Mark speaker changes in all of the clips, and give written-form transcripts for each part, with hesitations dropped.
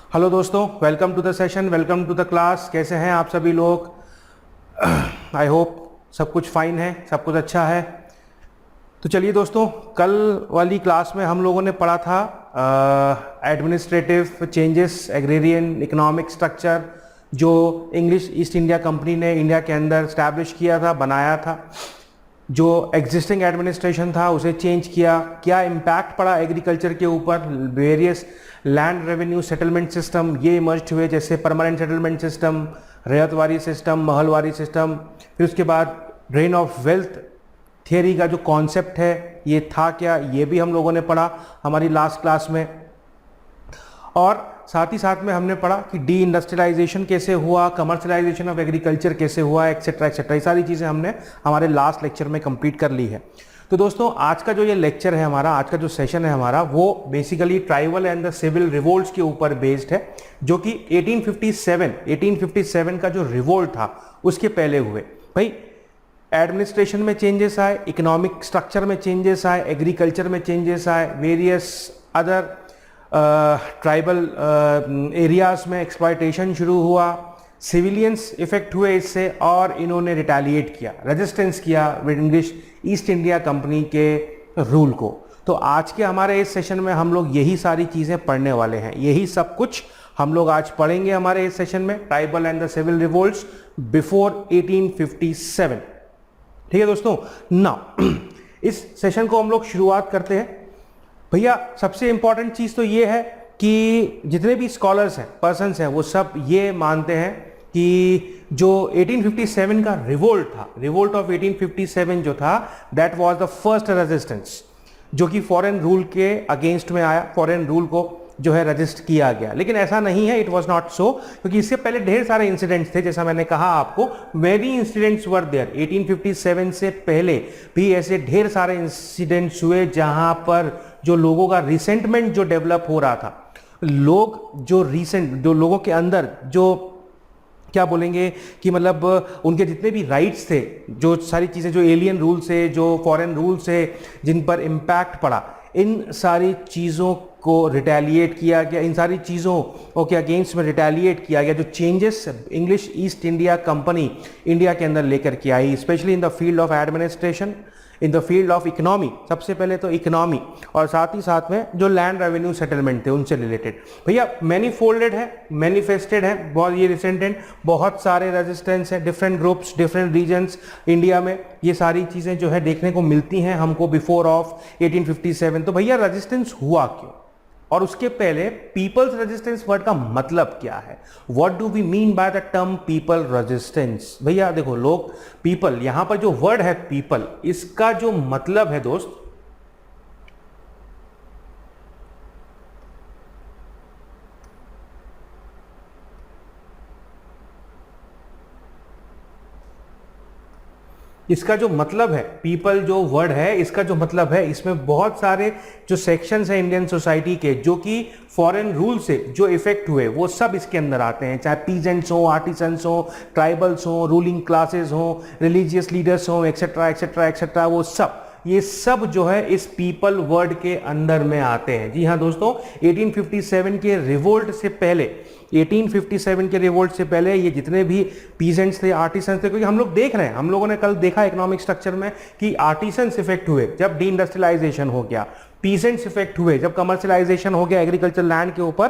Speaker 1: Hello दोस्तों, welcome to the session, welcome to the class. कैसे हैं आप सभी लोग? आई होप सब कुछ फाइन है, सब कुछ अच्छा है। तो चलिए दोस्तों, कल वाली क्लास में हम लोगों ने पढ़ा था administrative changes, agrarian economic structure जो इंग्लिश ईस्ट इंडिया कंपनी ने इंडिया के अंदर स्टैब्लिश किया था, बनाया था। जो एग्जिस्टिंग एडमिनिस्ट्रेशन था उसे चेंज किया, क्या इम्पैक्ट पड़ा एग्रीकल्चर के ऊपर। Various land revenue settlement system ये इमर्ज हुए, जैसे permanent settlement system, Ryotwari system, Mahalwari system. फिर उसके बाद ड्रेन ऑफ वेल्थ थियरी का जो कॉन्सेप्ट है ये था क्या, ये भी हम लोगों ने पढ़ा हमारी लास्ट क्लास में। और साथ ही साथ में हमने पढ़ा कि डी इंडस्ट्रियलाइजेशन कैसे हुआ, कमर्शलाइजेशन ऑफ एग्रीकल्चर कैसे हुआ, एक्सेट्रा एक्सेट्रा। ये सारी चीज़ें हमने हमारे लास्ट लेक्चर में कंप्लीट कर ली है। तो दोस्तों, आज का जो ये लेक्चर है हमारा, आज का जो सेशन है हमारा, वो basically tribal and the civil revolts के ऊपर बेस्ड है, जो कि 1857 का जो रिवोल्ट था उसके पहले हुए। भाई, एडमिनिस्ट्रेशन में चेंजेस आए, इकोनॉमिक स्ट्रक्चर में चेंजेस आए, एग्रीकल्चर में चेंजेस आए, वेरियस अदर ट्राइबल एरियाज में एक्सप्लॉयटेशन शुरू हुआ, सिविलियंस इफेक्ट हुए इससे, और इन्होंने रिटेलिएट किया, रेजिस्टेंस किया इंग्लिश ईस्ट इंडिया कंपनी के रूल को। तो आज के हमारे इस सेशन में हम लोग यही सारी चीज़ें पढ़ने वाले हैं, यही सब कुछ हम लोग आज पढ़ेंगे हमारे इस सेशन में, tribal and the civil revolts before 1857। ठीक है दोस्तों, नाउ इस सेशन को हम लोग शुरुआत करते हैं। भैया, सबसे इंपॉर्टेंट चीज़ तो ये है कि जितने भी स्कॉलर्स हैं, पर्सन्स हैं, वो सब ये मानते हैं कि जो 1857 का रिवोल्ट था, रिवोल्ट ऑफ 1857 जो था, that was the first resistance जो कि फॉरेन रूल के अगेंस्ट में आया, फॉरेन रूल को जो है रजिस्ट किया गया। लेकिन ऐसा नहीं है, इट वाज नॉट सो, क्योंकि इससे पहले ढेर सारे इंसिडेंट्स थे, जैसा मैंने कहा आपको, वेरी इंसिडेंट्स वर देयर। 1857 से पहले भी ऐसे ढेर सारे इंसिडेंट्स हुए जहां पर जो लोगों का रिसेंटमेंट जो डेवलप हो रहा था, लोग जो लोगों के अंदर जो क्या बोलेंगे कि मतलब उनके जितने भी राइट्स थे, जो सारी चीज़ें, जो एलियन रूल से, जो फॉरेन रूल से जिन पर इम्पैक्ट पड़ा, इन सारी चीज़ों को रिटेलिएट किया गया, इन सारी चीज़ों के अगेंस्ट में रिटेलिएट किया गया। जो changes English East India Company India के अंदर लेकर के आई, specially in the field of administration, in the field of economy, सबसे पहले तो इकोनॉमी, और साथ ही साथ में जो लैंड रेवेन्यू सेटलमेंट थे उनसे रिलेटेड। भैया, मैनीफोल्डेड है, मैनिफेस्टेड है, बहुत ये रिसेंटेड, बहुत सारे रेजिस्टेंस है, different groups, different regions India में, ये सारी चीज़ें जो है देखने को मिलती हैं हमको बिफोर ऑफ 1857। तो भैया, रेजिस्टेंस हुआ क्यों, और उसके पहले पीपल्स रेजिस्टेंस वर्ड का मतलब क्या है? What do we mean by the term people resistance? भैया देखो, लोग, पीपल, यहां पर जो वर्ड है पीपल, इसका जो मतलब है दोस्त, इसका जो मतलब है, पीपल जो वर्ड है, इसका जो मतलब है, इसमें बहुत सारे जो सेक्शंस हैं इंडियन सोसाइटी के, जो कि फॉरेन रूल से जो इफेक्ट हुए, वो सब इसके अंदर आते हैं। चाहे पीजेंट्स हो, आर्टिसंस हो, ट्राइबल्स हो, रूलिंग क्लासेस हो, रिलीजियस लीडर्स हो, एक्सेट्रा एक्सेट्रा एक्सेट्रा, वो सब, ये सब जो है इस पीपल वर्ड के अंदर में आते हैं। जी हाँ दोस्तों, 1857 के रिवोल्ट से पहले, 1857 के रिवोल्ट से पहले ये जितने भी पीजेंट्स थे, आर्टिसंस थे, क्योंकि हम लोग देख रहे हैं, हम लोगों ने कल देखा इकोनॉमिक स्ट्रक्चर में कि आर्टिसंस इफेक्ट हुए जब डी इंडस्ट्रियलाइजेशन हो गया, पीजेंट्स इफेक्ट हुए जब कमर्शियलाइजेशन हो गया, एग्रीकल्चर लैंड के ऊपर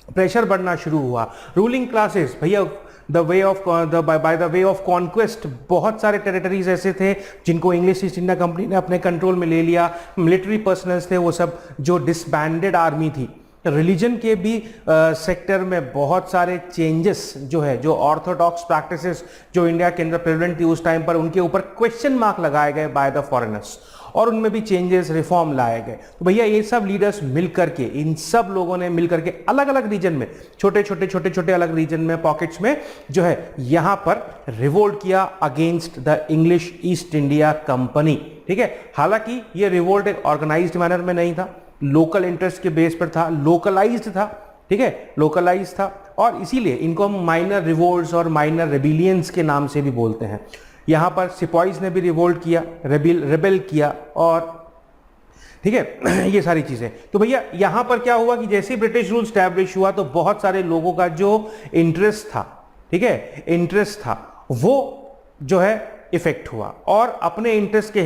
Speaker 1: प्रेशर बढ़ना शुरू हुआ, रूलिंग क्लासेस, भैया by the way of conquest, बहुत सारे टेरिटरीज ऐसे थे जिनको इंग्लिश ईस्ट इंडिया कंपनी ने अपने कंट्रोल में ले लिया। मिलिट्री पर्सनल्स थे वो सब, जो डिसबैंडेड आर्मी थी। रिलीजन के भी सेक्टर में बहुत सारे चेंजेस जो है, जो ऑर्थोडॉक्स प्रैक्टिसेस जो इंडिया के अंदर प्रेवलेंट थी उस टाइम पर, उनके ऊपर क्वेश्चन मार्क लगाए गए बाय द फॉरेनर्स, और उनमें भी चेंजेस, रिफॉर्म लाए गए। तो भैया, ये सब लीडर्स मिलकर के, इन सब लोगों ने मिलकर के अलग अलग रीजन में, छोटे छोटे अलग रीजन में, पॉकेट्स में जो है, यहां पर रिवोल्ट किया against the English East India company. ठीक है, हालांकि ये रिवोल्ट एक ऑर्गेनाइज्ड मैनर में नहीं था, लोकल इंटरेस्ट के बेस पर था, लोकलाइज्ड था। ठीक है, लोकलाइज था, और इसीलिए इनको हम माइनर रिवोल्ट्स और माइनर रेबिलियंस के नाम से भी बोलते हैं। यहां पर सिपाहीज ने भी रिवोल्ट किया, रेबेल किया, और ठीक है। ये सारी चीजें, तो भैया यहां पर क्या हुआ कि जैसे ब्रिटिश रूल स्टैब्लिश हुआ तो बहुत सारे लोगों का जो इंटरेस्ट था, ठीक है, इंटरेस्ट था, वो जो है इफेक्ट हुआ, और अपने इंटरेस्ट के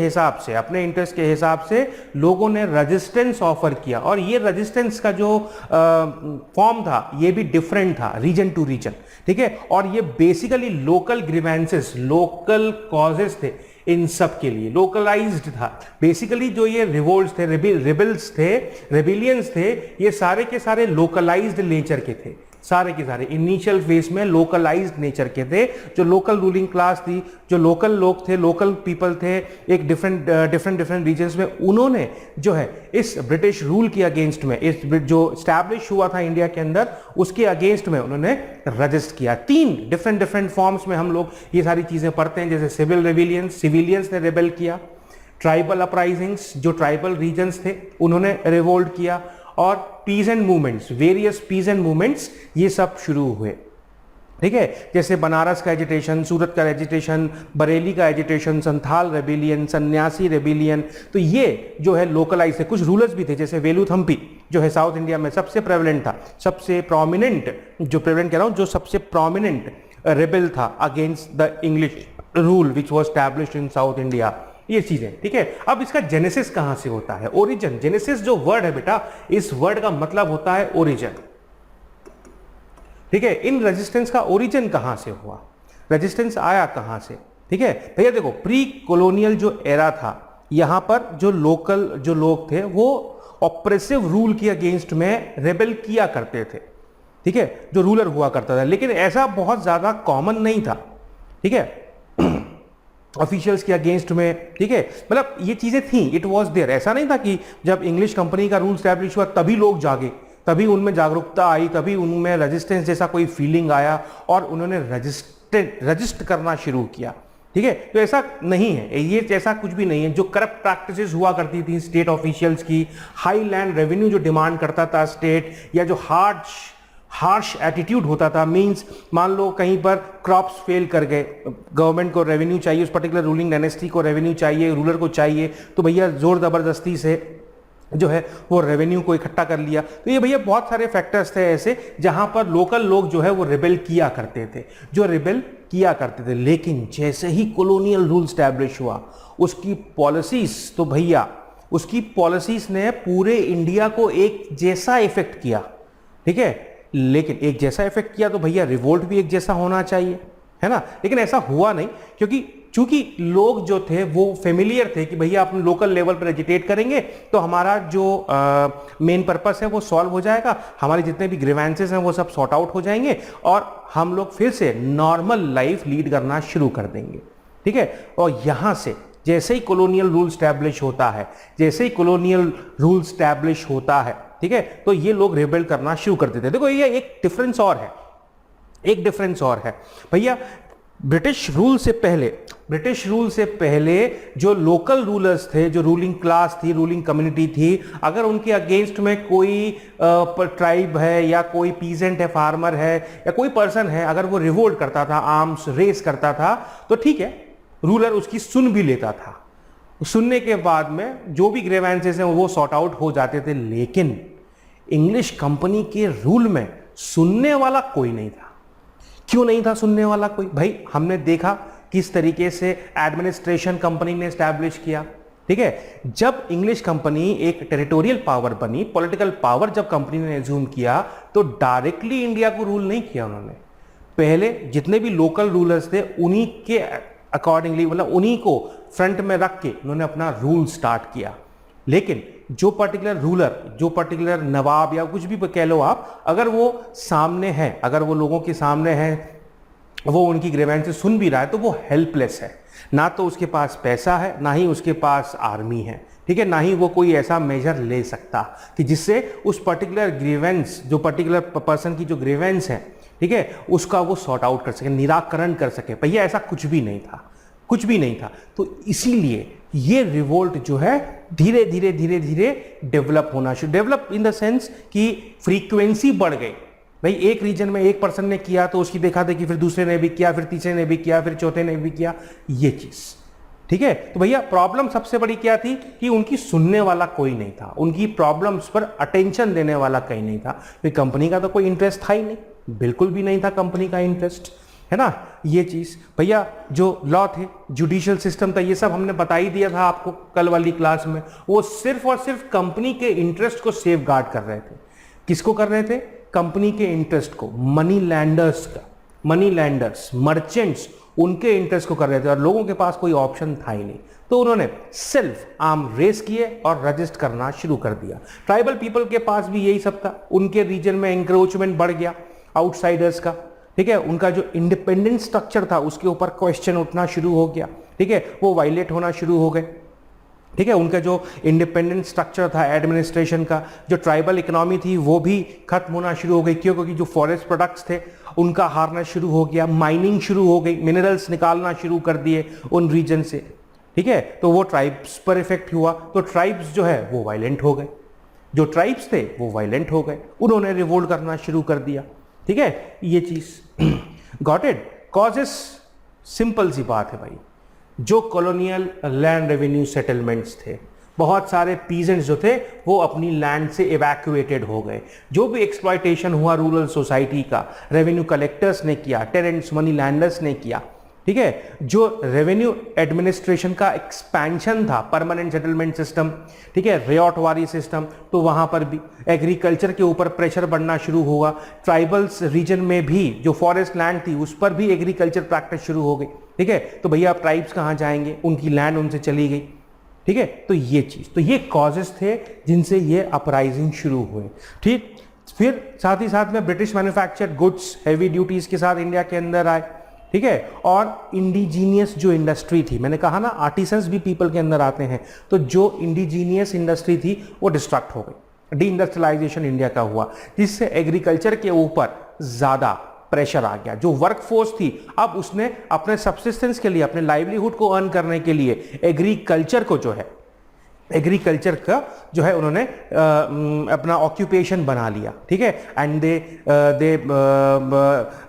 Speaker 1: हिसाब से लोगों ने रेजिस्टेंस ऑफर किया, और ये रेजिस्टेंस का जो फॉर्म था ये भी डिफरेंट था रीजन टू रीजन, ठीक है। और ये basically local grievances, local causes थे, इन सब के लिए लोकलाइज्ड था बेसिकली। जो ये रिवोल्ट्स थे, रिबल्स थे, रेबिलियंस थे, ये सारे के सारे लोकलाइज्ड नेचर के थे, सारे के सारे इनिशियल फेज में लोकलाइज्ड नेचर के थे। जो लोकल रूलिंग क्लास थी, जो लोकल लोग थे, लोकल पीपल थे, एक डिफरेंट रीजन्स में, उन्होंने जो है इस ब्रिटिश रूल के अगेंस्ट में, इस जो स्टैब्लिश हुआ था इंडिया के अंदर, उसके अगेंस्ट में उन्होंने रजिस्ट किया। 3 डिफरेंट फॉर्म्स में हम लोग ये सारी चीजें पढ़ते हैं, जैसे सिविल रेबिलियंस, सिविलियंस ने रेबेल किया, ट्राइबल अपराइजिंग्स, जो ट्राइबल रीजन्स थे उन्होंने रिवोल्ट किया, और peasant movements, various peasant movements, ये सब शुरू हुए, ठीक है। जैसे बनारस का एजिटेशन, सूरत का एजिटेशन, बरेली का एजिटेशन, संथाल रेबिलियन, सन्यासी रेबिलियन, तो ये जो है लोकलाइज थे। कुछ रूलर्स भी थे, जैसे वेलुथम्पी जो है साउथ इंडिया में सबसे प्रेवलेंट था, सबसे प्रोमिनेंट, जो प्रेवलेंट कह रहा हूं, जो सबसे प्रोमिनेंट रेबेल था against the English rule which was established in south India, ये चीजें, ठीक है। अब इसका जेनेसिस कहां से होता है, ओरिजिन। जेनेसिस जो वर्ड है बेटा, इस वर्ड का मतलब होता है ओरिजिन, ठीक है। इन रेजिस्टेंस का ओरिजिन कहां से हुआ, रेजिस्टेंस आया कहां से, ठीक है भैया। देखो, प्री कॉलोनियल जो एरा था, यहां पर जो लोग थे वो ऑप्रेसिव रूल के अगेंस्ट में रेबेल किया करते थे, ठीक है, जो रूलर हुआ करता था, लेकिन ऐसा बहुत ज्यादा कॉमन नहीं था, ठीक है, ऑफिशियल्स के अगेंस्ट में, ठीक है। मतलब ये चीजें थी, इट वाज देयर। ऐसा नहीं था कि जब इंग्लिश कंपनी का रूल स्टैब्लिश हुआ तभी लोग जागे, तभी उनमें जागरूकता आई, तभी उनमें रेजिस्टेंस जैसा कोई फीलिंग आया और उन्होंने रजिस्ट करना शुरू किया, ठीक है। तो ऐसा नहीं है, ये ऐसा कुछ भी नहीं है। जो करप्ट प्रैक्टिसेस हुआ करती थी स्टेट ऑफिशियल्स की, हाई लैंड रेवेन्यू जो डिमांड करता था स्टेट, या जो हार्श एटीट्यूड होता था, मींस मान लो कहीं पर क्रॉप्स फेल कर गए, गवर्नमेंट को रेवेन्यू चाहिए, उस पर्टिकुलर रूलिंग डायनेस्टी को रेवेन्यू चाहिए, रूलर को चाहिए, तो भैया जोर जबरदस्ती से जो है वो रेवेन्यू को इकट्ठा कर लिया। तो ये भैया बहुत सारे फैक्टर्स थे ऐसे जहां पर लोकल लोग जो है वो रिबेल किया करते थे, लेकिन जैसे ही कॉलोनियल रूल स्टैब्लिश हुआ, उसकी पॉलिसीज ने पूरे इंडिया को एक जैसा इफेक्ट किया, ठीक है। लेकिन एक जैसा इफेक्ट किया तो भैया रिवोल्ट भी एक जैसा होना चाहिए, है ना। लेकिन ऐसा हुआ नहीं, क्योंकि चूंकि लोग जो थे वो फेमिलियर थे कि भैया अपने लोकल लेवल पर एजिटेट करेंगे तो हमारा जो मेन पर्पस है वो सॉल्व हो जाएगा, हमारे जितने भी ग्रीवेंसेस हैं वो सब सॉर्ट आउट हो जाएंगे, और हम लोग फिर से नॉर्मल लाइफ लीड करना शुरू कर देंगे, ठीक है। और यहां से जैसे ही कॉलोनियल रूल स्टैब्लिश होता है, ठीक है, तो ये लोग रिबेल करना शुरू कर देते हैं। देखो ये एक डिफरेंस और है भैया। ब्रिटिश रूल से पहले जो लोकल रूलर्स थे, जो रूलिंग क्लास थी, रूलिंग कम्युनिटी थी, अगर उनके अगेंस्ट में कोई ट्राइब है या कोई पीजेंट है, फार्मर है, या कोई पर्सन है, अगर वो रिवोल्ट करता था, आर्म्स रेस करता था, तो ठीक है, रूलर उसकी सुन भी लेता था। सुनने के बाद में जो भी ग्रीवेंसेस हैं वो सॉर्ट आउट हो जाते थे। लेकिन इंग्लिश कंपनी के रूल में सुनने वाला कोई नहीं था। क्यों नहीं था सुनने वाला कोई? भाई हमने देखा किस तरीके से एडमिनिस्ट्रेशन कंपनी ने एस्टैब्लिश किया, ठीक है। जब इंग्लिश कंपनी एक टेरिटोरियल पावर बनी, पॉलिटिकल पावर जब कंपनी ने एज्यूम किया, तो डायरेक्टली इंडिया को रूल नहीं किया उन्होंने। पहले जितने भी लोकल रूलर्स थे उन्हीं के अकॉर्डिंगली, मतलब उन्हीं को फ्रंट में रख के उन्होंने अपना रूल स्टार्ट किया। लेकिन जो पर्टिकुलर रूलर, जो पर्टिकुलर नवाब या कुछ भी कह लो आप, अगर वो सामने है, अगर वो लोगों के सामने है, वो उनकी ग्रीवेंसेस सुन भी रहा है, तो वो हेल्पलेस है। ना तो उसके पास पैसा है, ना ही उसके पास आर्मी है, ठीक है, ना ही वो कोई ऐसा मेजर ले सकता कि जिससे उस पर्टिकुलर ग्रीवेंस, जो पर्टिकुलर पर्सन की जो ग्रीवेंस है, ठीक है, उसका वो सॉर्ट आउट कर सके, निराकरण कर सके। भैया ऐसा कुछ भी नहीं था। तो इसीलिए ये रिवोल्ट जो है धीरे धीरे डेवलप होना शुरू, डेवलप इन द सेंस कि फ्रीक्वेंसी बढ़ गई। भाई एक रीजन में एक पर्सन ने किया तो उसकी देखा देखी फिर दूसरे ने भी किया, फिर तीसरे ने भी किया, फिर चौथे ने भी किया, ये चीज, ठीक है। तो भैया प्रॉब्लम सबसे बड़ी क्या थी कि उनकी सुनने वाला कोई नहीं था, उनकी प्रॉब्लम्स पर अटेंशन देने वाला कहीं नहीं था, क्योंकि कंपनी का तो कोई इंटरेस्ट था ही नहीं, बिल्कुल भी नहीं था कंपनी का इंटरेस्ट, है ना। ये चीज भैया जो लॉ थे, जुडिशियल सिस्टम था, ये सब हमने बता ही दिया था आपको कल वाली क्लास में, वो सिर्फ और सिर्फ कंपनी के इंटरेस्ट को सेफ गार्ड कर रहे थे। किसको कर रहे थे? कंपनी के इंटरेस्ट को, मनी लैंडर्स का, मनी लैंडर्स, मर्चेंट्स, उनके इंटरेस्ट को कर रहे थे, और लोगों के पास कोई ऑप्शन था ही नहीं। तो उन्होंने सेल्फ आर्म रेस किए और रजिस्ट करना शुरू कर दिया। ट्राइबल पीपल के पास भी यही सब था, उनके रीजन में एंक्रोचमेंट बढ़ गया आउटसाइडर्स का, ठीक है। उनका जो इंडिपेंडेंट स्ट्रक्चर था उसके ऊपर क्वेश्चन उठना शुरू हो गया, ठीक है, वो वायलेट होना शुरू हो गए, ठीक है। उनका जो इंडिपेंडेंट स्ट्रक्चर था एडमिनिस्ट्रेशन का, जो ट्राइबल इकोनॉमी थी वो भी खत्म होना शुरू हो गई, क्यों? क्योंकि जो फॉरेस्ट प्रोडक्ट्स थे उनका हारना शुरू हो गया, माइनिंग शुरू हो गई, मिनरल्स निकालना शुरू कर दिए उन रीजन से, ठीक है। तो वो ट्राइब्स पर इफेक्ट हुआ, तो ट्राइब्स जो है वो वायलेंट हो गए, जो ट्राइब्स थे वो वायलेंट हो गए, उन्होंने रिवोल्ट करना शुरू कर दिया, ठीक है। ये चीज गॉट इट। कॉजेस सिंपल सी बात है भाई, जो कॉलोनियल लैंड रेवेन्यू सेटलमेंट्स थे, बहुत सारे पीजेंट्स जो थे वो अपनी लैंड से इवैक्यूएटेड हो गए। जो भी एक्सप्लॉयटेशन हुआ रूरल सोसाइटी का, रेवेन्यू कलेक्टर्स ने किया, टेनेंट्स, मनी लैंडर्स ने किया, ठीक है। जो रेवेन्यू एडमिनिस्ट्रेशन का एक्सपेंशन था, परमानेंट सेटलमेंट सिस्टम, ठीक है, रेऑटवारी सिस्टम, तो वहां पर भी एग्रीकल्चर के ऊपर प्रेशर बढ़ना शुरू हुआ। ट्राइबल्स रीजन में भी जो फॉरेस्ट लैंड थी उस पर भी एग्रीकल्चर प्रैक्टिस शुरू हो गई, ठीक है। तो भैया अब ट्राइब्स कहां जाएंगे, उनकी लैंड उनसे चली गई, ठीक है। तो ये चीज, तो ये कॉजेस थे जिनसे ये अपराइजिंग शुरू हुए, ठीक। फिर साथ ही साथ में British manufactured goods heavy duties के साथ इंडिया के अंदर आए, ठीक है। और इंडिजीनियस जो इंडस्ट्री थी, मैंने कहा ना आर्टिसंस भी पीपल के अंदर आते हैं, तो जो इंडिजीनियस इंडस्ट्री थी वो डिस्ट्रक्ट हो गई, डी इंडस्ट्रियलाइजेशन इंडिया का हुआ, जिससे एग्रीकल्चर के ऊपर ज्यादा प्रेशर आ गया। जो वर्कफोर्स थी अब उसने अपने सब्सिस्टेंस के लिए, अपने लाइवलीहुड को अर्न करने के लिए एग्रीकल्चर को जो है, एग्रीकल्चर का जो है उन्होंने अपना ऑक्यूपेशन बना लिया, ठीक है। एंड दे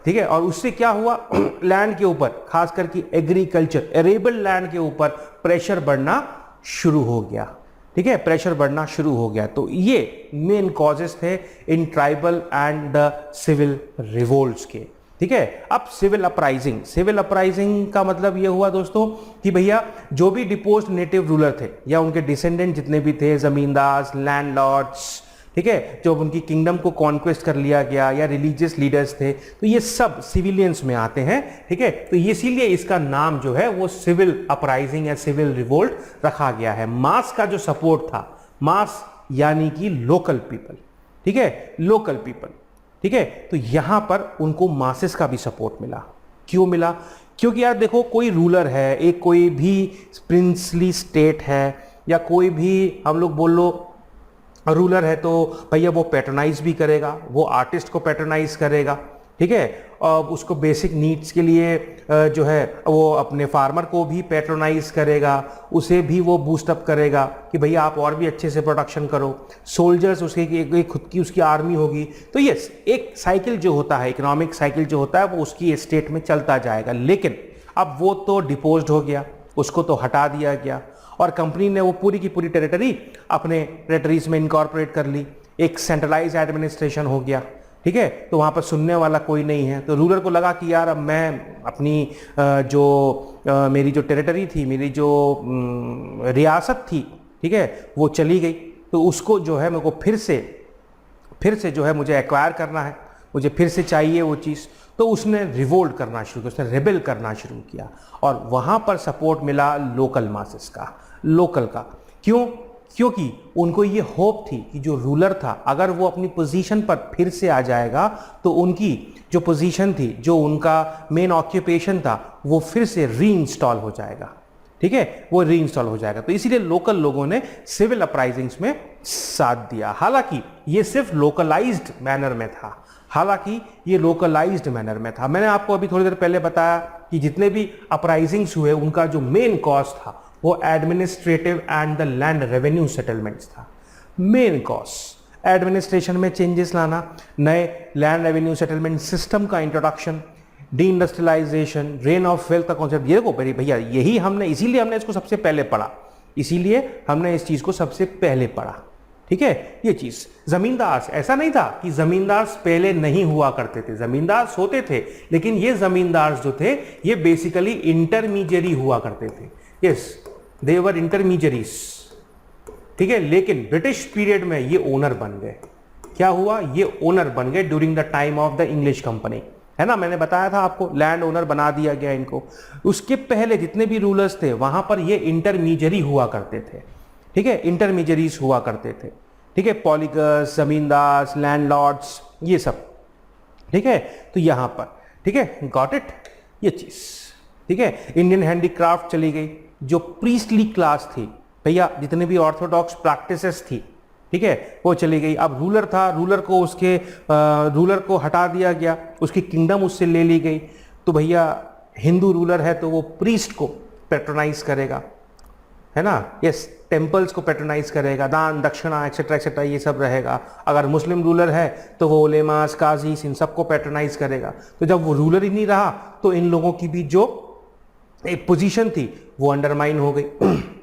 Speaker 1: ठीक है। और उससे क्या हुआ, लैंड के ऊपर, खास करके एग्रीकल्चर एरेबल लैंड के ऊपर प्रेशर बढ़ना शुरू हो गया, ठीक है, प्रेशर बढ़ना शुरू हो गया। तो ये मेन कॉजेस थे in tribal and the civil revolts के, ठीक है। अब सिविल अपराइजिंग, सिविल अपराइजिंग का मतलब यह हुआ दोस्तों कि भैया जो भी डिपोज्ड नेटिव रूलर थे या उनके डिसेंडेंट जितने भी थे, जमींदार, लैंडलॉर्ड्स, ठीक है, जब उनकी किंगडम को कॉन्क्वेस्ट कर लिया गया, या रिलीजियस लीडर्स थे, तो ये सब सिविलियंस में आते हैं, ठीक है। तो ये इसीलिए इसका नाम जो है वो सिविल अपराइजिंग या सिविल रिवोल्ट रखा गया है। मास का जो सपोर्ट था, मास यानी कि लोकल पीपल, ठीक है, लोकल पीपल, ठीक है। तो यहां पर उनको मासेस का भी सपोर्ट मिला। क्यों मिला? क्योंकि यार देखो, कोई रूलर है, एक कोई भी प्रिंसली स्टेट है, या कोई भी हम लोग बोल लो रूलर है, तो भैया वो पैट्रोनाइज भी करेगा, वो आर्टिस्ट को पैट्रोनाइज करेगा, ठीक है। और उसको बेसिक नीड्स के लिए जो है वो अपने फार्मर को भी पैट्रोनाइज करेगा, उसे भी वो बूस्टअप करेगा कि भैया आप और भी अच्छे से प्रोडक्शन करो। सोल्जर्स, उसके खुद की उसकी आर्मी होगी। तो यस, एक साइकिल जो होता है, इकोनॉमिक साइकिल जो होता है, वो उसकी स्टेट में चलता जाएगा। लेकिन अब वो तो डिपोज्ड हो गया, उसको तो हटा दिया गया, और कंपनी ने वो पूरी की पूरी टेरिटरी अपने टेरिटरीज में इनकॉर्पोरेट कर ली, एक सेंट्रलाइज एडमिनिस्ट्रेशन हो गया, ठीक है। तो वहां पर सुनने वाला कोई नहीं है। तो रूलर को लगा कि यार अब मैं अपनी मेरी जो टेरिटरी थी, मेरी जो रियासत थी, ठीक है, वो चली गई, तो उसको जो है मेरे को फिर से जो है मुझे एक्वायर करना है, मुझे फिर से चाहिए वो चीज़। तो उसने रिवोल्ट करना शुरू किया, उसने रेबेल करना शुरू किया, और वहां पर सपोर्ट मिला लोकल मासेस का, लोकल का। क्यों? क्योंकि उनको ये होप थी कि जो रूलर था, अगर वो अपनी पोजीशन पर फिर से आ जाएगा तो उनकी जो पोजीशन थी, जो उनका मेन ऑक्यूपेशन था, वो फिर से रीइंस्टॉल हो जाएगा, ठीक है, वो रीइंस्टॉल हो जाएगा। तो इसीलिए लोकल लोगों ने सिविल अपराइजिंग्स में साथ दिया। हालांकि ये सिर्फ लोकलाइज्ड मैनर में था, हालांकि ये लोकलाइज्ड मैनर में था। मैंने आपको अभी थोड़ी देर पहले बताया कि जितने भी अपराइजिंग्स हुए उनका जो मेन कॉज था वो administrative and the land revenue settlements था। मेन कॉज एडमिनिस्ट्रेशन में चेंजेस लाना, नए लैंड रेवेन्यू सेटलमेंट सिस्टम का introduction, deindustrialization, drain of wealth का कॉन्सेप्ट, ये देखो भैया यही हमने, इसीलिए हमने इसको सबसे पहले पढ़ा, इसीलिए हमने इस चीज को सबसे पहले पढ़ा। ठीक है, ये चीज। जमींदार, ऐसा नहीं था कि जमींदार पहले नहीं हुआ करते थे, जमींदार होते थे, लेकिन ये जमींदार जो थे ये बेसिकली इंटरमीडियरी हुआ करते थे। यस, दे वर इंटरमीडियरीज। ठीक है, लेकिन ब्रिटिश पीरियड में ये ओनर बन गए। क्या हुआ, ये ओनर बन गए during the time of the English company, है ना, मैंने बताया था आपको, लैंड ओनर बना दिया गया इनको। उसके पहले जितने भी रूलर्स थे वहां पर ये इंटरमीडियरी हुआ करते थे। ठीक है, इंटरमीडियरीज हुआ करते थे। ठीक है, पॉलिगस, जमींदार, लैंडलॉर्ड्स, ये सब। ठीक है, तो यहां पर, ठीक है, गॉट इट, ये चीज। ठीक है, इंडियन हैंडीक्राफ्ट चली गई, जो प्रीस्टली क्लास थी भैया, जितने भी ऑर्थोडॉक्स प्रैक्टिसेस थी, ठीक है, वो चली गई। अब रूलर था, रूलर को उसके रूलर को हटा दिया गया, उसकी किंगडम उससे ले ली गई। तो भैया हिंदू रूलर है तो वो प्रीस्ट को पेट्रोनाइज करेगा, है ना, यस, टेम्पल्स को पेट्रोनाइज करेगा, दान दक्षिणा एक्सेट्रा एक्सेट्रा ये सब रहेगा। अगर मुस्लिम रूलर है तो वो उलेमास, काजीस, इन सबको पेट्रोनाइज करेगा। तो जब वो रूलर ही नहीं रहा तो इन लोगों की भी जो एक पोजीशन थी वो अंडरमाइन हो गई,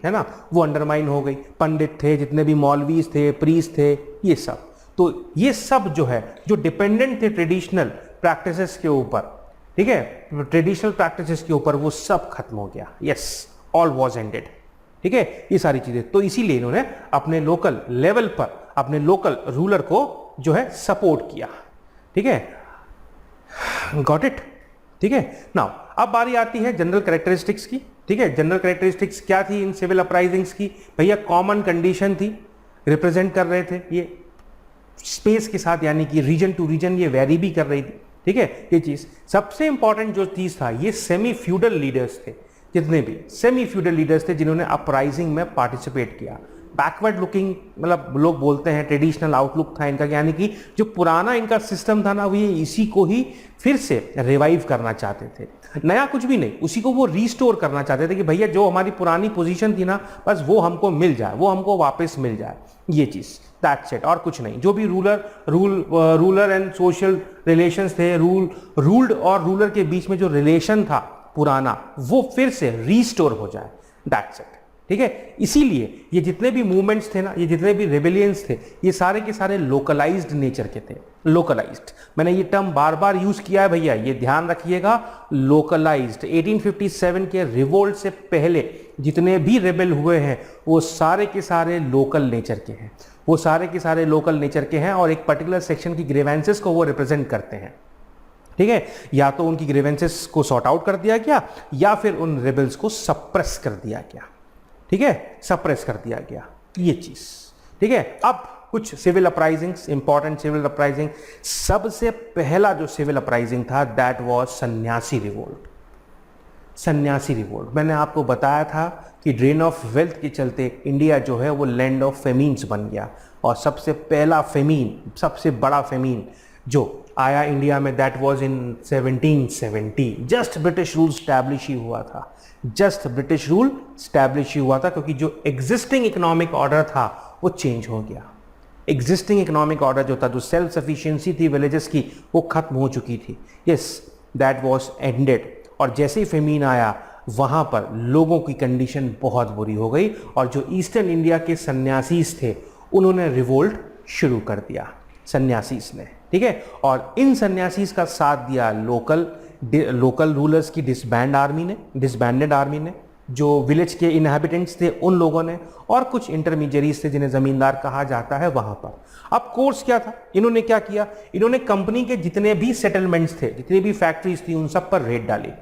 Speaker 1: है ना, वो अंडरमाइन हो गई। पंडित थे, जितने भी मौलवीज थे, प्रीस्ट थे, ये सब। तो ये सब जो है, जो डिपेंडेंट थे ट्रेडिशनल प्रैक्टिसेस के ऊपर, ठीक है, ट्रेडिशनल प्रैक्टिसेस के ऊपर, वो सब खत्म हो गया। Yes, all was ended. ठीक है, ये सारी चीजें। तो इसीलिए इन्होंने अपने लोकल लेवल पर अपने लोकल रूलर को जो है सपोर्ट किया। ठीक है, गॉट इट। ठीक है, नाउ अब बारी आती है जनरल कैरेक्टरिस्टिक्स की। ठीक है, जनरल कैरेक्टरिस्टिक्स क्या थी इन सिविल अपराइजिंग्स की? भैया कॉमन कंडीशन थी, रिप्रेजेंट कर रहे थे ये स्पेस के साथ, यानी कि रीजन टू रीजन ये वेरी भी कर रही थी। ठीक है, ये चीज सबसे इंपॉर्टेंट जो चीज था, ये सेमी फ्यूडल लीडर्स थे, जितने भी सेमी फ्यूडल लीडर्स थे जिन्होंने अपराइजिंग में पार्टिसिपेट किया। बैकवर्ड लुकिंग, मतलब लोग बोलते हैं ट्रेडिशनल आउटलुक था इनका, यानी कि जो पुराना इनका सिस्टम था ना, वो ये इसी को ही फिर से रिवाइव करना चाहते थे। नया कुछ भी नहीं, उसी को वो रिस्टोर करना चाहते थे कि भैया जो हमारी पुरानी पोजीशन थी ना, बस वो हमको मिल जाए, वो हमको वापस मिल जाए, ये चीज, दैट्स इट, और कुछ नहीं। जो भी रूलर एंड सोशल रिलेशंस थे, रूल्ड और रूलर के बीच में जो रिलेशन था पुराना, वो फिर से रीस्टोर हो जाए, दैट्स इट। ठीक है, इसीलिए ये जितने भी मूवमेंट्स थे ना, ये जितने भी रेबेलियंस थे, ये सारे के सारे लोकलाइज्ड नेचर के थे। लोकलाइज्ड, मैंने ये टर्म बार बार यूज किया है भैया, ये ध्यान रखिएगा, लोकलाइज्ड। 1857 के रिवोल्ट से पहले जितने भी रेबेल हुए हैं वो सारे के सारे लोकल नेचर के हैं, वो सारे के सारे लोकल नेचर के हैं, और एक पर्टिकुलर सेक्शन की ग्रीवेंसेस को वो रिप्रेजेंट करते हैं। ठीक है, या तो उनकी ग्रीवेंसेस को सॉर्ट आउट कर दिया गया, या फिर उन रेबल्स को सप्रेस कर दिया गया। ठीक है, सप्रेस कर दिया गया, ये चीज। ठीक है, अब कुछ civil uprisings, important civil uprising. सबसे पहला जो सिविल अपराइजिंग था, that was Sannyasi revolt. Sannyasi revolt, मैंने आपको बताया था कि ड्रेन ऑफ वेल्थ के चलते इंडिया जो है वो लैंड ऑफ फेमीन्स बन गया, और सबसे पहला फेमीन, सबसे बड़ा फेमीन जो आया इंडिया में, that was in 1770। Just British rule establish ही हुआ था, जस्ट ब्रिटिश रूल स्टैब्लिश ही हुआ था, क्योंकि जो एग्जिस्टिंग इकोनॉमिक ऑर्डर था वो चेंज हो गया। एग्जिस्टिंग इकोनॉमिक ऑर्डर जो था, जो सेल्फ सफिशिएंसी थी विलेजेस की, वो खत्म हो चुकी थी। Yes, that was ended. और जैसे ही फेमीन आया, वहां पर लोगों की कंडीशन बहुत बुरी हो गई, और जो ईस्टर्न इंडिया के सन्यासीस थे उन्होंने रिवोल्ट शुरू कर दिया, सन्यासीस ने। ठीक है, और इन सन्यासीस का साथ दिया लोकल रूलर्स की डिसबैंडेड आर्मी ने, जो विलेज के इनहैबिटेंट्स थे उन लोगों ने, और कुछ इंटरमीडियरीज थे जिन्हें जमींदार कहा जाता है वहां पर। अब कोर्स क्या था, इन्होंने क्या किया, इन्होंने कंपनी के जितने भी सेटलमेंट्स थे, जितनी भी फैक्ट्रीज थी, उन सब पर रेड डाली।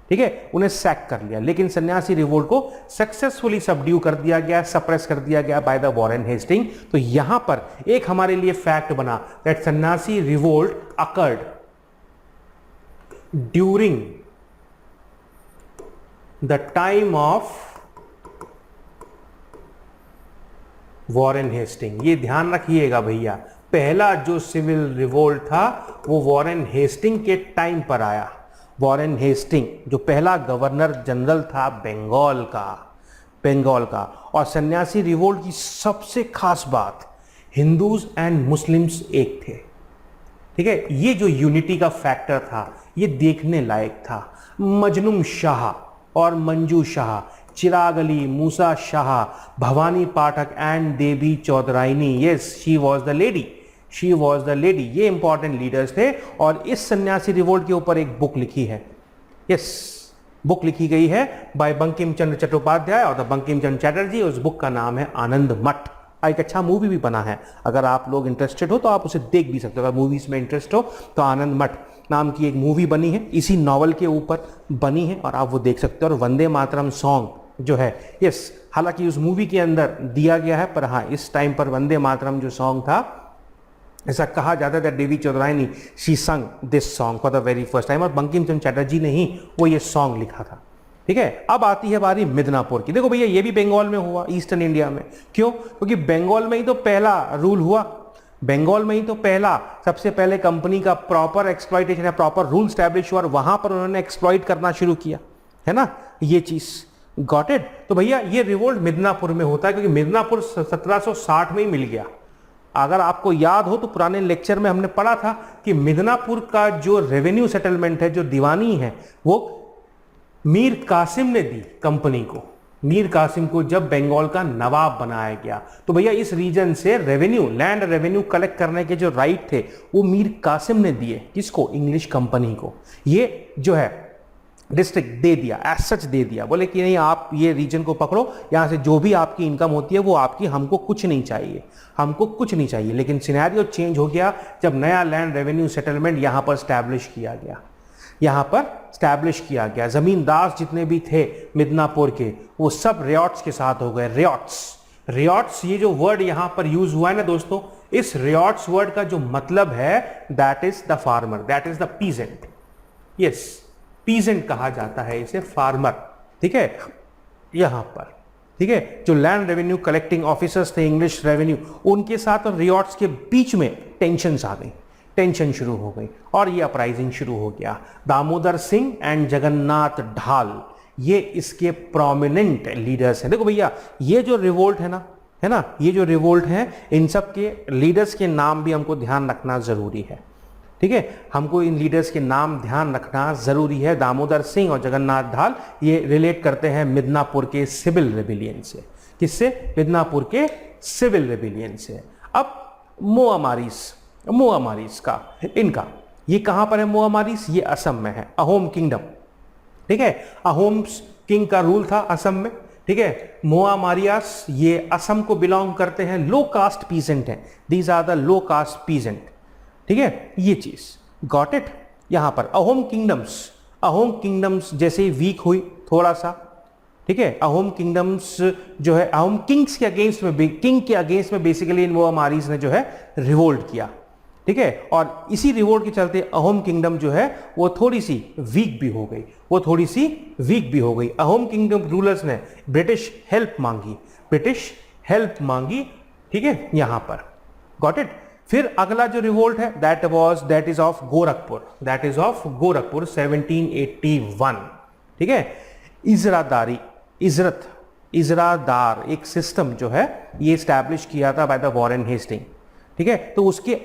Speaker 1: ठीक है, उन्हें सैक कर लिया, लेकिन सन्यासी रिवोल्ट को सक्सेसफुली सबड्यू कर दिया गया, सप्रेस कर दिया गया बाय द वॉरेन हेस्टिंग। तो यहां पर एक हमारे लिए फैक्ट बना, that Sannyasi revolt occurred during the time of Warren Hastings. ये ध्यान रखिएगा भैया, पहला जो सिविल रिवोल्ट था वो वॉरेन हेस्टिंग के टाइम पर आया। वॉरेन हेस्टिंग जो पहला गवर्नर जनरल था बंगाल का। और सन्यासी रिवोल्ट की सबसे खास बात, हिंदूज एंड मुस्लिम्स एक थे। ठीक है, ये जो यूनिटी का फैक्टर था, ये देखने लायक था। मजनूम शाह और Manju Shah, Chirag Ali, Musa Shah, Bhavani Pathak and Devi Chaudhurani, yes she was the lady, she was the lady, ये इंपॉर्टेंट लीडर्स थे। और इस सन्यासी रिवोल्ट के ऊपर एक बुक लिखी है, यस बुक लिखी गई है बाय बंकिम चंद्र चट्टोपाध्याय और द बंकिम चंद्र चैटर्जी। उस बुक का नाम है आनंद मठ। एक अच्छा मूवी भी बना है, अगर आप लोग इंटरेस्टेड हो तो आप उसे देख भी सकते हो। अगर मूवीज में इंटरेस्ट हो तो आनंद मठ नाम की एक मूवी बनी है, इसी नॉवल के ऊपर बनी है और आप वो देख सकते हो। और वंदे मातरम सॉन्ग जो है, यस हालांकि उस मूवी के अंदर दिया गया है, पर हाँ इस टाइम पर वंदे मातरम जो सॉन्ग था, ऐसा कहा जाता था देवी चौधराइनी शी संग this song for the very first time, और बंकिम चंद्र चटर्जी ने ही वो ये सॉन्ग लिखा था। ठीक है, अब आती है बारी मिदनापुर की। देखो भैया ये भी बंगाल में हुआ, ईस्टर्न इंडिया में। क्यों? क्योंकि बंगाल में ही तो पहला रूल हुआ, बंगाल में ही तो पहला सबसे पहले कंपनी का प्रॉपर एक्सप्लॉइटेशन है, प्रॉपर रूल स्टैब्लिश हुआ और वहां पर उन्होंने एक्सप्लॉइट करना शुरू किया, है ना, ये चीज। Got it? तो भैया ये रिवोल्ट मिदनापुर में होता है, क्योंकि मिदनापुर 1760 में ही मिल गया। अगर आपको याद हो तो पुराने लेक्चर में हमने पढ़ा था कि मिदनापुर का जो रेवेन्यू सेटलमेंट है, जो दीवानी है, वो मीर कासिम ने दी कंपनी को, मीर कासिम को जब बंगाल का नवाब बनाया गया। तो भैया इस रीजन से रेवेन्यू, लैंड रेवेन्यू कलेक्ट करने के जो राइट थे वो मीर कासिम ने दिए। किसको? इंग्लिश कंपनी को। ये जो है डिस्ट्रिक्ट दे दिया, एज सच दे दिया, बोले कि नहीं आप ये रीजन को पकड़ो, यहां से जो भी आपकी इनकम होती है वो आपकी, हमको कुछ नहीं चाहिए, हमको कुछ नहीं चाहिए। लेकिन सिनेरियो चेंज हो गया जब नया लैंड रेवेन्यू सेटलमेंट यहां पर स्टैब्लिश किया गया, यहां पर स्टैब्लिश किया गया। जमींदार जितने भी थे मिदनापुर के, वो सब रियॉट्स के साथ हो गए। रियॉट्स, रियॉट्स ये जो वर्ड यहां पर यूज हुआ है ना दोस्तों, इस रियॉट्स वर्ड का जो मतलब है that is the farmer, that is the peasant. Yes, peasant कहा जाता है इसे, फार्मर। ठीक है, यहां पर, ठीक है, जो लैंड रेवेन्यू कलेक्टिंग ऑफिसर्स थे इंग्लिश रेवेन्यू, उनके साथ और रियॉट्स के बीच में टेंशंस आ गई, टेंशन शुरू हो गई और ये अपराइजिंग शुरू हो गया। दामोदर सिंह एंड जगन्नाथ ढाल ये इसके प्रोमिनेंट लीडर्स हैं। देखो भैया ये जो रिवोल्ट है ना, ये जो रिवोल्ट है, इन सब के लीडर्स के नाम भी हमको ध्यान रखना जरूरी है। ठीक है, हमको इन लीडर्स के नाम ध्यान रखना जरूरी है। दामोदर सिंह और जगन्नाथ ढाल ये रिलेट करते हैं मिदनापुर के सिविल रेबिलियन से। किससे? मिदनापुर के सिविल रेबिलियन से। अब मोआमारिस का, इनका ये कहां पर है? मोआमारिस ये असम में है, अहोम किंगडम। ठीक है, अहोम्स किंग का रूल था असम में। ठीक है, मोआमारियास ये असम को बिलोंग करते हैं, लो कास्ट पीजेंट हैं, these are the low caste peasant. ठीक है, ये चीज गॉट इट। यहां पर अहोम किंगडम्स जैसे ही वीक हुई थोड़ा सा, ठीक है, अहोम किंगडम्स जो है, अहोम किंग्स के अगेंस्ट में, किंग के अगेंस्ट में बेसिकली इन मोआमारिस ने जो है रिवोल्ट किया। ठीक है, और इसी रिवोल्ट के चलते अहोम किंगडम जो है वो थोड़ी सी वीक भी हो गई, वो थोड़ी सी वीक भी हो गई। अहोम किंगडम रूलर्स ने ब्रिटिश हेल्प मांगी। ठीक है, यहां पर गॉट इट। फिर अगला जो रिवोल्ट है दैट इज ऑफ गोरखपुर 1781। ठीक है, इजरादार एक सिस्टम जो है ये स्टैब्लिश किया था बाय द वॉरेन हेस्टिंग। ठीक है, तो उसके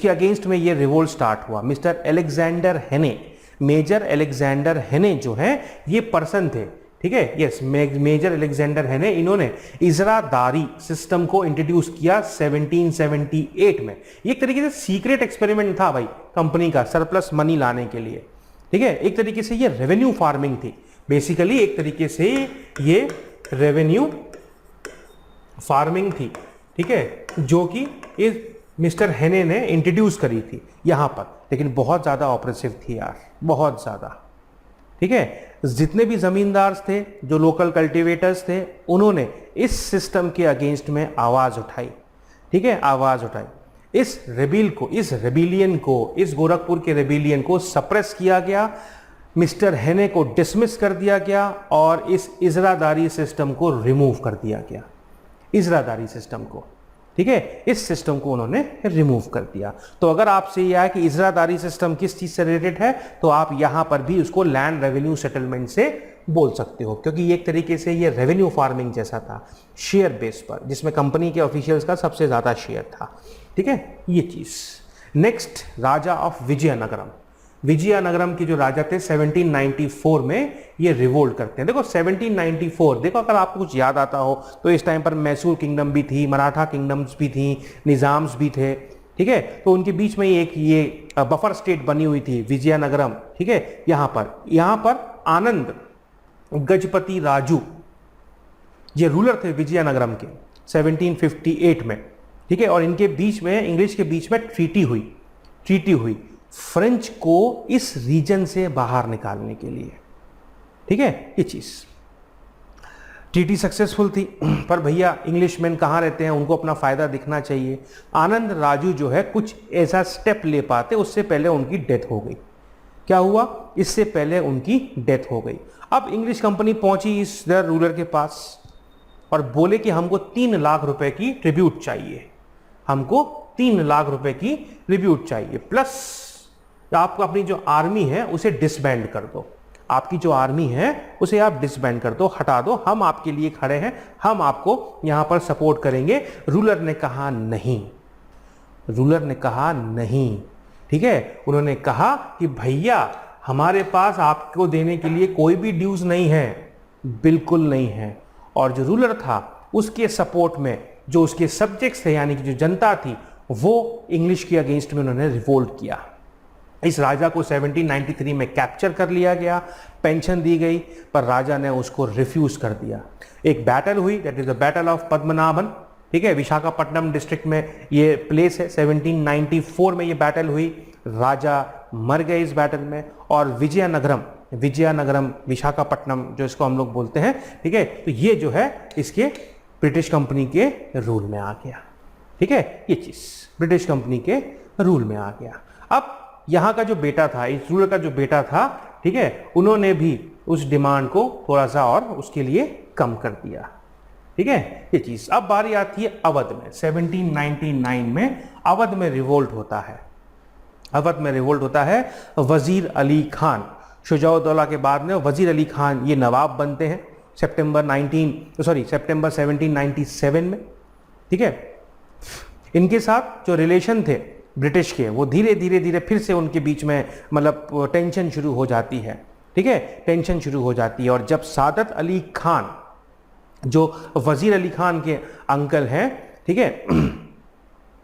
Speaker 1: अगेंस्ट में ये रिवोल्ट स्टार्ट हुआ। मिस्टर एलेक्जेंडर हेने, मेजर एलेक्जेंडर हेने जो है ये पर्सन थे। ठीक है, यस, मेजर एलेक्जेंडर हेने, इन्होंने इजरादारी सिस्टम को इंट्रोड्यूस किया 1778 में। एक तरीके से सीक्रेट एक्सपेरिमेंट था भाई कंपनी का, सरप्लस मनी लाने के लिए। ठीक है, एक तरीके से ये रेवेन्यू फार्मिंग थी, बेसिकली एक तरीके से ये रेवेन्यू फार्मिंग थी। ठीक है, जो कि इस मिस्टर हेने ने इंट्रोड्यूस करी थी यहां पर, लेकिन बहुत ज्यादा ऑपरेसिव थी यार, बहुत ज्यादा। ठीक है, जितने भी जमींदार थे, जो लोकल कल्टीवेटर्स थे, उन्होंने इस सिस्टम के अगेंस्ट में आवाज उठाई। ठीक है, आवाज उठाई। इस गोरखपुर के रेबिलियन को सप्रेस किया गया, मिस्टर हेने को डिसमिस कर दिया गया और इस इजरादारी सिस्टम को रिमूव कर दिया गया, इजरादारी सिस्टम को। ठीक है, इस सिस्टम को उन्होंने रिमूव कर दिया। तो अगर आपसे यह है कि इजरादारी सिस्टम किस चीज से रिलेटेड है, तो आप यहां पर भी उसको लैंड रेवेन्यू सेटलमेंट से बोल सकते हो, क्योंकि एक तरीके से ये रेवेन्यू फार्मिंग जैसा था, शेयर बेस पर, जिसमें कंपनी के ऑफिशियल्स का सबसे ज्यादा शेयर था। ठीक है, ये चीज। Next, Raja of Vizianagaram. Vizianagaram के जो राजा थे 1794 में ये रिवोल्ट करते हैं। देखो 1794, देखो अगर आपको कुछ याद आता हो तो इस टाइम पर मैसूर किंगडम भी थी, मराठा किंगडम्स भी थी, निजाम्स भी थे, ठीक है। तो उनके बीच में एक ये बफर स्टेट बनी हुई थी विजयनगरम, ठीक है। यहां पर आनंद गजपति राजू ये रूलर थे विजयनगरम के 1758 में, ठीक है। और इनके बीच में, इंग्लिश के बीच में ट्रीटी हुई फ्रेंच को इस रीजन से बाहर निकालने के लिए, ठीक है। ये चीज ट्रीटी सक्सेसफुल थी, पर भैया इंग्लिशमैन कहाँ रहते हैं, उनको अपना फायदा दिखना चाहिए। आनंद राजू जो है कुछ ऐसा स्टेप ले पाते, उससे पहले उनकी डेथ हो गई। क्या हुआ, इससे पहले उनकी डेथ हो गई। अब इंग्लिश कंपनी पहुंची इस रूलर के पास और बोले कि हमको 3 लाख रुपए की ट्रिब्यूट चाहिए, हमको 3 लाख रुपए की ट्रिब्यूट चाहिए, प्लस आपको अपनी जो आर्मी है उसे डिसबैंड कर दो, आपकी जो आर्मी है उसे आप डिसबैंड कर दो, हटा दो, हम आपके लिए खड़े हैं, हम आपको यहां पर सपोर्ट करेंगे। रूलर ने कहा नहीं, ठीक है। उन्होंने कहा कि भैया हमारे पास आपको देने के लिए कोई भी ड्यूज नहीं है, बिल्कुल नहीं है। और जो रूलर था उसके सपोर्ट में जो उसके सब्जेक्ट्स थे, यानी कि जो जनता थी, वो इंग्लिश के अगेंस्ट में उन्होंने रिवोल्ट किया। इस राजा को 1793 में कैप्चर कर लिया गया, पेंशन दी गई, पर राजा ने उसको रिफ्यूज कर दिया। एक बैटल हुई, that is the battle of Padmanabhan, ठीक है। विशाखापट्टनम डिस्ट्रिक्ट में ये प्लेस है। 1794 में ये बैटल हुई, राजा मर गए इस बैटल में, और विजयनगरम विशाखापट्टनम जो इसको हम लोग बोलते हैं, ठीक है। तो ये जो है इसके ब्रिटिश कंपनी के रूल में आ गया, ठीक है। ये चीज ब्रिटिश कंपनी के रूल में आ गया। अब यहां का जो बेटा था, इस रूलर का जो बेटा था, ठीक है, उन्होंने भी उस डिमांड को थोड़ा सा और उसके लिए कम कर दिया, ठीक है। ये चीज। अब बारी आती है अवध में। 1799 में अवध में रिवोल्ट होता है। वजीर अली खान, शुजाउद्दौला के बाद में वजीर अली खान ये नवाब बनते हैं सितंबर 1797 में, ठीक है। इनके साथ जो रिलेशन थे ब्रिटिश के, वो धीरे फिर से उनके बीच में मतलब टेंशन शुरू हो जाती है, ठीक है, टेंशन शुरू हो जाती है। और जब सादत अली खान जो वजीर अली खान के अंकल हैं, ठीक है,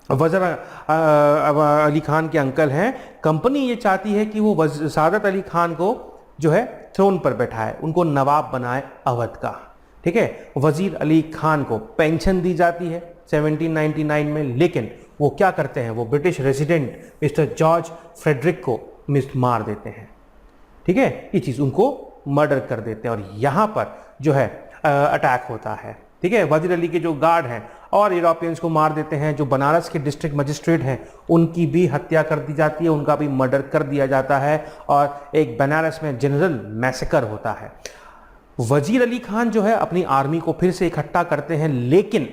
Speaker 1: वजीर अली खान के अंकल हैं, कंपनी ये चाहती है कि वो सादत अली खान को जो है थ्रोन पर बैठाए, उनको नवाब बनाए अवध का, ठीक है। वजीर अली खान को पेंशन दी जाती है 1799 में, लेकिन वो क्या करते हैं, वो British resident mister George Frederick को मार देते हैं, ठीक है। ये चीज, उनको मर्डर कर देते हैं। और यहां पर जो है अटैक होता है, ठीक है। वजीर अली के जो गार्ड हैं और यूरोपियंस को मार देते हैं। जो बनारस के डिस्ट्रिक्ट मजिस्ट्रेट हैं उनकी भी हत्या कर दी जाती है, उनका भी मर्डर कर दिया जाता है, और एक बनारस में जनरल मैसेकर होता है। वजीर अली खान जो है अपनी आर्मी को फिर से इकट्ठा करते हैं, लेकिन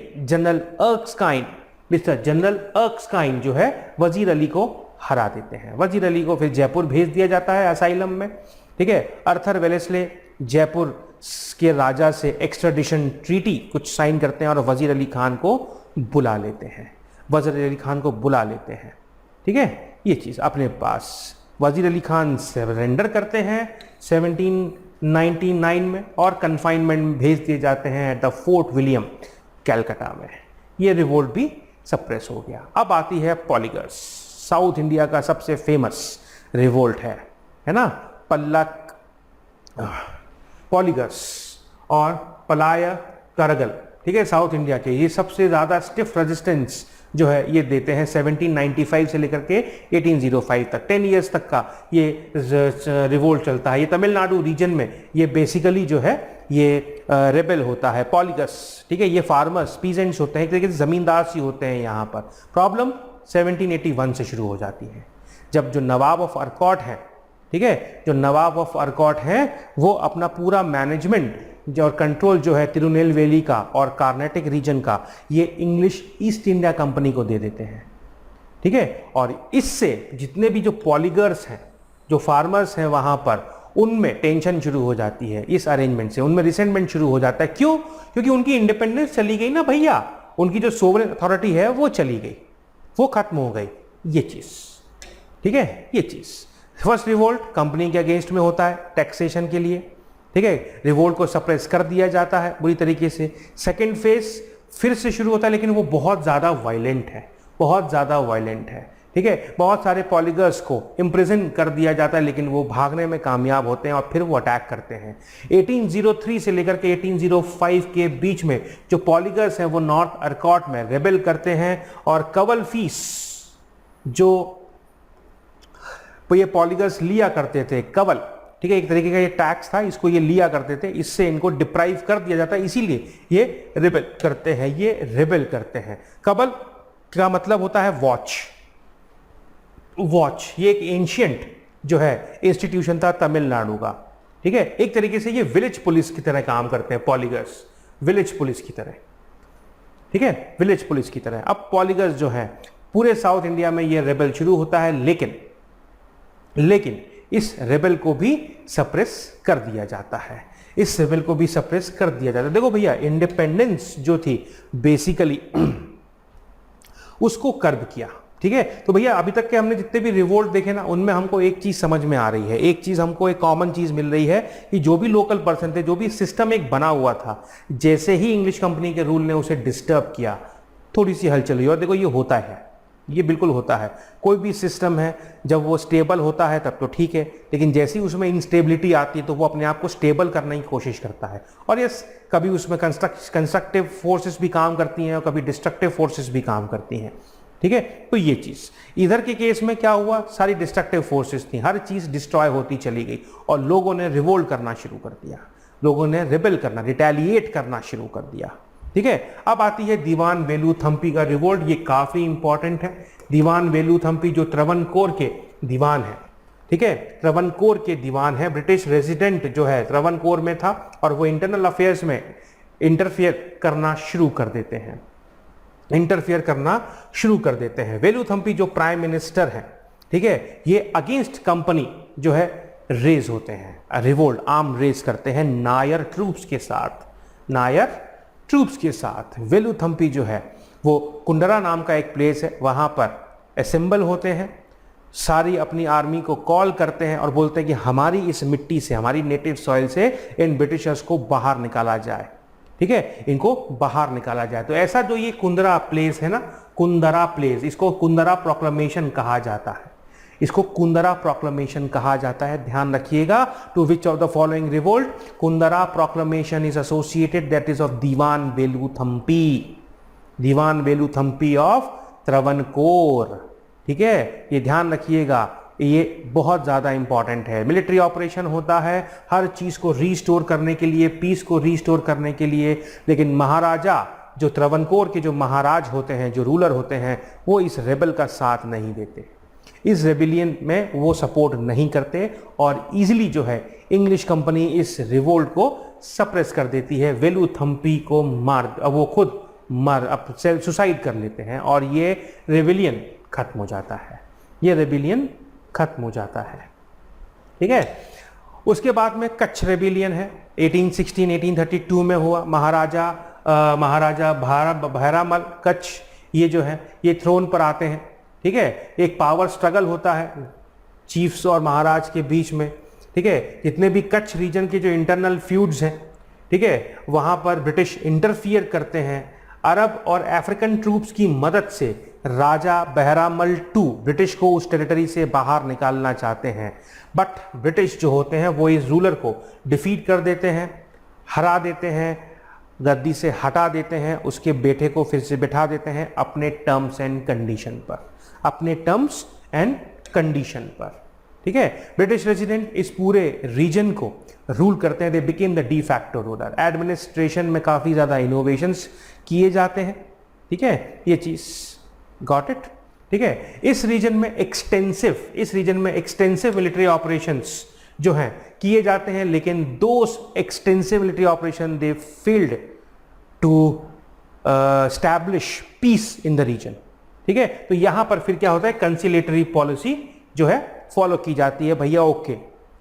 Speaker 1: मिस्टर जनरल अर्क्सकाइन जो है वजीर अली को हरा देते हैं। वजीर अली को फिर जयपुर भेज दिया जाता है असाइलम में, ठीक है। अर्थर वेलेस्ले जयपुर के राजा से एक्स्ट्राडिशन ट्रीटी कुछ साइन करते हैं और वजीर अली खान को बुला लेते हैं, ठीक है। ये चीज अपने पास वजीर अली खान सरेंडर करते हैं 1799 में, और कन्फाइनमेंट में भेज दिए जाते हैं at the fort William Calcutta में। ये रिवोल्ट भी सप्रेस हो गया। अब आती है पॉलीगर्स, साउथ इंडिया का सबसे फेमस रिवोल्ट है ना, पॉलीगर्स और पलाय करगल, ठीक है। साउथ इंडिया के ये सबसे ज्यादा स्टिफ रेजिस्टेंस जो है ये देते हैं 1795 से लेकर के 1805 तक, 10 ईयर्स तक का ये रिवोल्ट चलता है। ये तमिलनाडु रीजन में ये बेसिकली जो है ये रेबेल होता है, पॉलीगस, ठीक है। ये फार्मर्स, पीजेंट्स होते हैं, एक तरीके से जमींदार सी होते हैं। यहाँ पर प्रॉब्लम 1781 से शुरू हो जाती है, जब जो नवाब ऑफ अर्कॉट हैं, ठीक है, जो नवाब ऑफ अर्कॉट हैं वो अपना पूरा मैनेजमेंट और कंट्रोल जो है तिरुनेलवेली का और कार्नाटिक रीजन का ये इंग्लिश ईस्ट इंडिया कंपनी को दे देते हैं, ठीक है। और इससे जितने भी जो पॉलीगर्स हैं, जो फार्मर्स हैं वहां पर, उनमें टेंशन शुरू हो जाती है इस अरेंजमेंट से, उनमें रिसेंटमेंट शुरू हो जाता है। क्यों? क्योंकि उनकी इंडिपेंडेंस चली गई ना भैया, उनकी जो सोवरेन अथॉरिटी है वो चली गई, वो खत्म हो गई। ये चीज, ठीक है, ये चीज फर्स्ट रिवोल्ट कंपनी के अगेंस्ट में होता है टैक्सेशन के लिए, ठीक है, रिवोल्ट को सप्रेस कर दिया जाता है बुरी तरीके से। सेकेंड फेज फिर से शुरू होता है, लेकिन वो बहुत ज़्यादा वायलेंट है, बहुत ज़्यादा वायलेंट है, ठीक है। बहुत सारे पॉलीगर्स को इम्प्रिजन कर दिया जाता है, लेकिन वो भागने में कामयाब होते हैं और फिर वो अटैक करते हैं। 1803 से लेकर के 1805 के बीच में जो पॉलीगर्स हैं वो नॉर्थ अर्कॉट में रेबेल करते हैं, और कवल फीस जो ये पॉलीगर्स लिया करते थे, कवल, ठीक है, एक तरीके का ये टैक्स था, इसको ये लिया करते थे, इससे इनको डिप्राइव कर दिया जाता है, इसीलिए ये रेबेल करते हैं, ये रेबेल करते हैं। कवल का मतलब होता है वॉच, वॉच ये एक एंशियंट जो है इंस्टीट्यूशन था तमिलनाडु का, ठीक है। एक तरीके से ये विलेज पुलिस की तरह काम करते हैं पॉलीगर्स, विलेज पुलिस की तरह, ठीक है, विलेज पुलिस की तरह। अब पॉलीगर्स जो है पूरे साउथ इंडिया में ये रेबेल शुरू होता है, लेकिन इस रेबेल को भी सप्रेस कर दिया जाता है, इस रेबेल को भी सप्रेस कर दिया जाता है। देखो भैया, इंडिपेंडेंस जो थी बेसिकली उसको कर्ब किया, ठीक है। तो भैया अभी तक के हमने जितने भी रिवोल्ट देखे ना, उनमें हमको एक चीज समझ में आ रही है, एक चीज हमको एक कॉमन चीज मिल रही है कि जो भी लोकल पर्सन थे, जो भी सिस्टम एक बना हुआ था, जैसे ही इंग्लिश कंपनी के रूल ने उसे डिस्टर्ब किया, थोड़ी सी हलचल हुई। और देखो ये होता है, ये बिल्कुल होता है, कोई भी सिस्टम है जब वो स्टेबल होता है तब तो ठीक है, लेकिन जैसे ही उसमें इंस्टेबिलिटी आती है तो वो अपने आप को स्टेबल करने की कोशिश करता है। और यस, कभी उसमें कंस्ट्रक्टिव फोर्सेस भी काम करती हैं और कभी डिस्ट्रक्टिव फोर्सेस भी काम करती हैं, ठीक है। तो ये चीज इधर के केस में क्या हुआ, सारी डिस्ट्रक्टिव फोर्सेस थी, हर चीज डिस्ट्रॉय होती चली गई और लोगों ने रिवोल्ट करना शुरू कर दिया, लोगों ने रिबेल करना, रिटेलिएट करना शुरू कर दिया, ठीक है। अब आती है दीवान वेलुथम्पी का रिवोल्ट, ये काफी इंपॉर्टेंट है। दीवान वेलुथम्पी जो त्रवणकोर के दीवान है, ठीक है, त्रवणकोर के दीवान है, ब्रिटिश रेजिडेंट जो है त्रवणकोर में था, और वो इंटरनल अफेयर्स में इंटरफियर करना शुरू कर देते हैं, इंटरफियर करना शुरू कर देते हैं। वेलुथम्पी जो प्राइम मिनिस्टर है, ठीक है, ये अगेंस्ट कंपनी जो है रेज होते हैं, रिवोल्ट, आर्म रेज करते हैं नायर ट्रूप्स के साथ, नायर ट्रूप्स के साथ। वेलुथम्पी जो है वो कुंडरा नाम का एक प्लेस है, वहां पर असेंबल होते हैं, सारी अपनी आर्मी को कॉल करते हैं और बोलते हैं कि हमारी इस मिट्टी से, हमारी नेटिव सॉइल से इन ब्रिटिशर्स को बाहर निकाला जाए, ठीक है, इनको बाहर निकाला जाए। तो ऐसा जो ये कुंदरा प्लेस है ना, कुंदरा प्लेस, इसको कुंदरा प्रोक्लेमेशन कहा जाता है, इसको कुंदरा प्रोक्लेमेशन कहा जाता है, ध्यान रखिएगा। To which of the following revolt Kundara proclamation is associated, that is of Dewan Velu Thampi, Dewan Velu Thampi of Travancore, ठीक है, ये ध्यान रखिएगा, ये बहुत ज्यादा इंपॉर्टेंट है। मिलिट्री ऑपरेशन होता है हर चीज को रीस्टोर करने के लिए, पीस को रीस्टोर करने के लिए, लेकिन महाराजा जो त्रवणकोर के जो महाराज होते हैं, जो रूलर होते हैं, वो इस रेबल का साथ नहीं देते, इस रेबिलियन में वो सपोर्ट नहीं करते, और इजीली जो है इंग्लिश कंपनी इस रिवोल्ट को सप्रेस कर देती है। वेलुथम्पी को वो खुद सुसाइड कर लेते हैं और ये रेबिलियन खत्म हो जाता है, ये रेबिलियन खत्म हो जाता है, ठीक है। उसके बाद में कच्छ रेबिलियन है, 1832 में हुआ। महाराजा भैरामल कच्छ ये जो है ये थ्रोन पर आते हैं, ठीक है। एक पावर स्ट्रगल होता है चीफ्स और महाराज के बीच में, ठीक है। जितने भी कच्छ रीजन के जो इंटरनल फ्यूड्स हैं, ठीक है, वहां पर ब्रिटिश इंटरफियर करते हैं। अरब और अफ्रीकन ट्रूप्स की मदद से राजा बहरामल II ब्रिटिश को उस टेरिटरी से बाहर निकालना चाहते हैं, बट ब्रिटिश जो होते हैं वो इस रूलर को डिफीट कर देते हैं, हरा देते हैं, गद्दी से हटा देते हैं, उसके बेटे को फिर से बिठा देते हैं अपने टर्म्स एंड कंडीशन पर, अपने टर्म्स एंड कंडीशन पर, ठीक है। ब्रिटिश रेजिडेंट इस पूरे रीजन को रूल करते हैं, they became the de facto ruler. Administration में काफी ज्यादा इनोवेशंस किए जाते हैं, ठीक है, ये चीज गॉट इट, ठीक है। इस रीजन में एक्सटेंसिव मिलिट्री ऑपरेशंस जो हैं किए जाते हैं, लेकिन those extensive military operation they failed to establish peace in the region, ठीक है। तो यहां पर फिर क्या होता है, कंसिलेटरी पॉलिसी जो है फॉलो की जाती है। भैया ओके,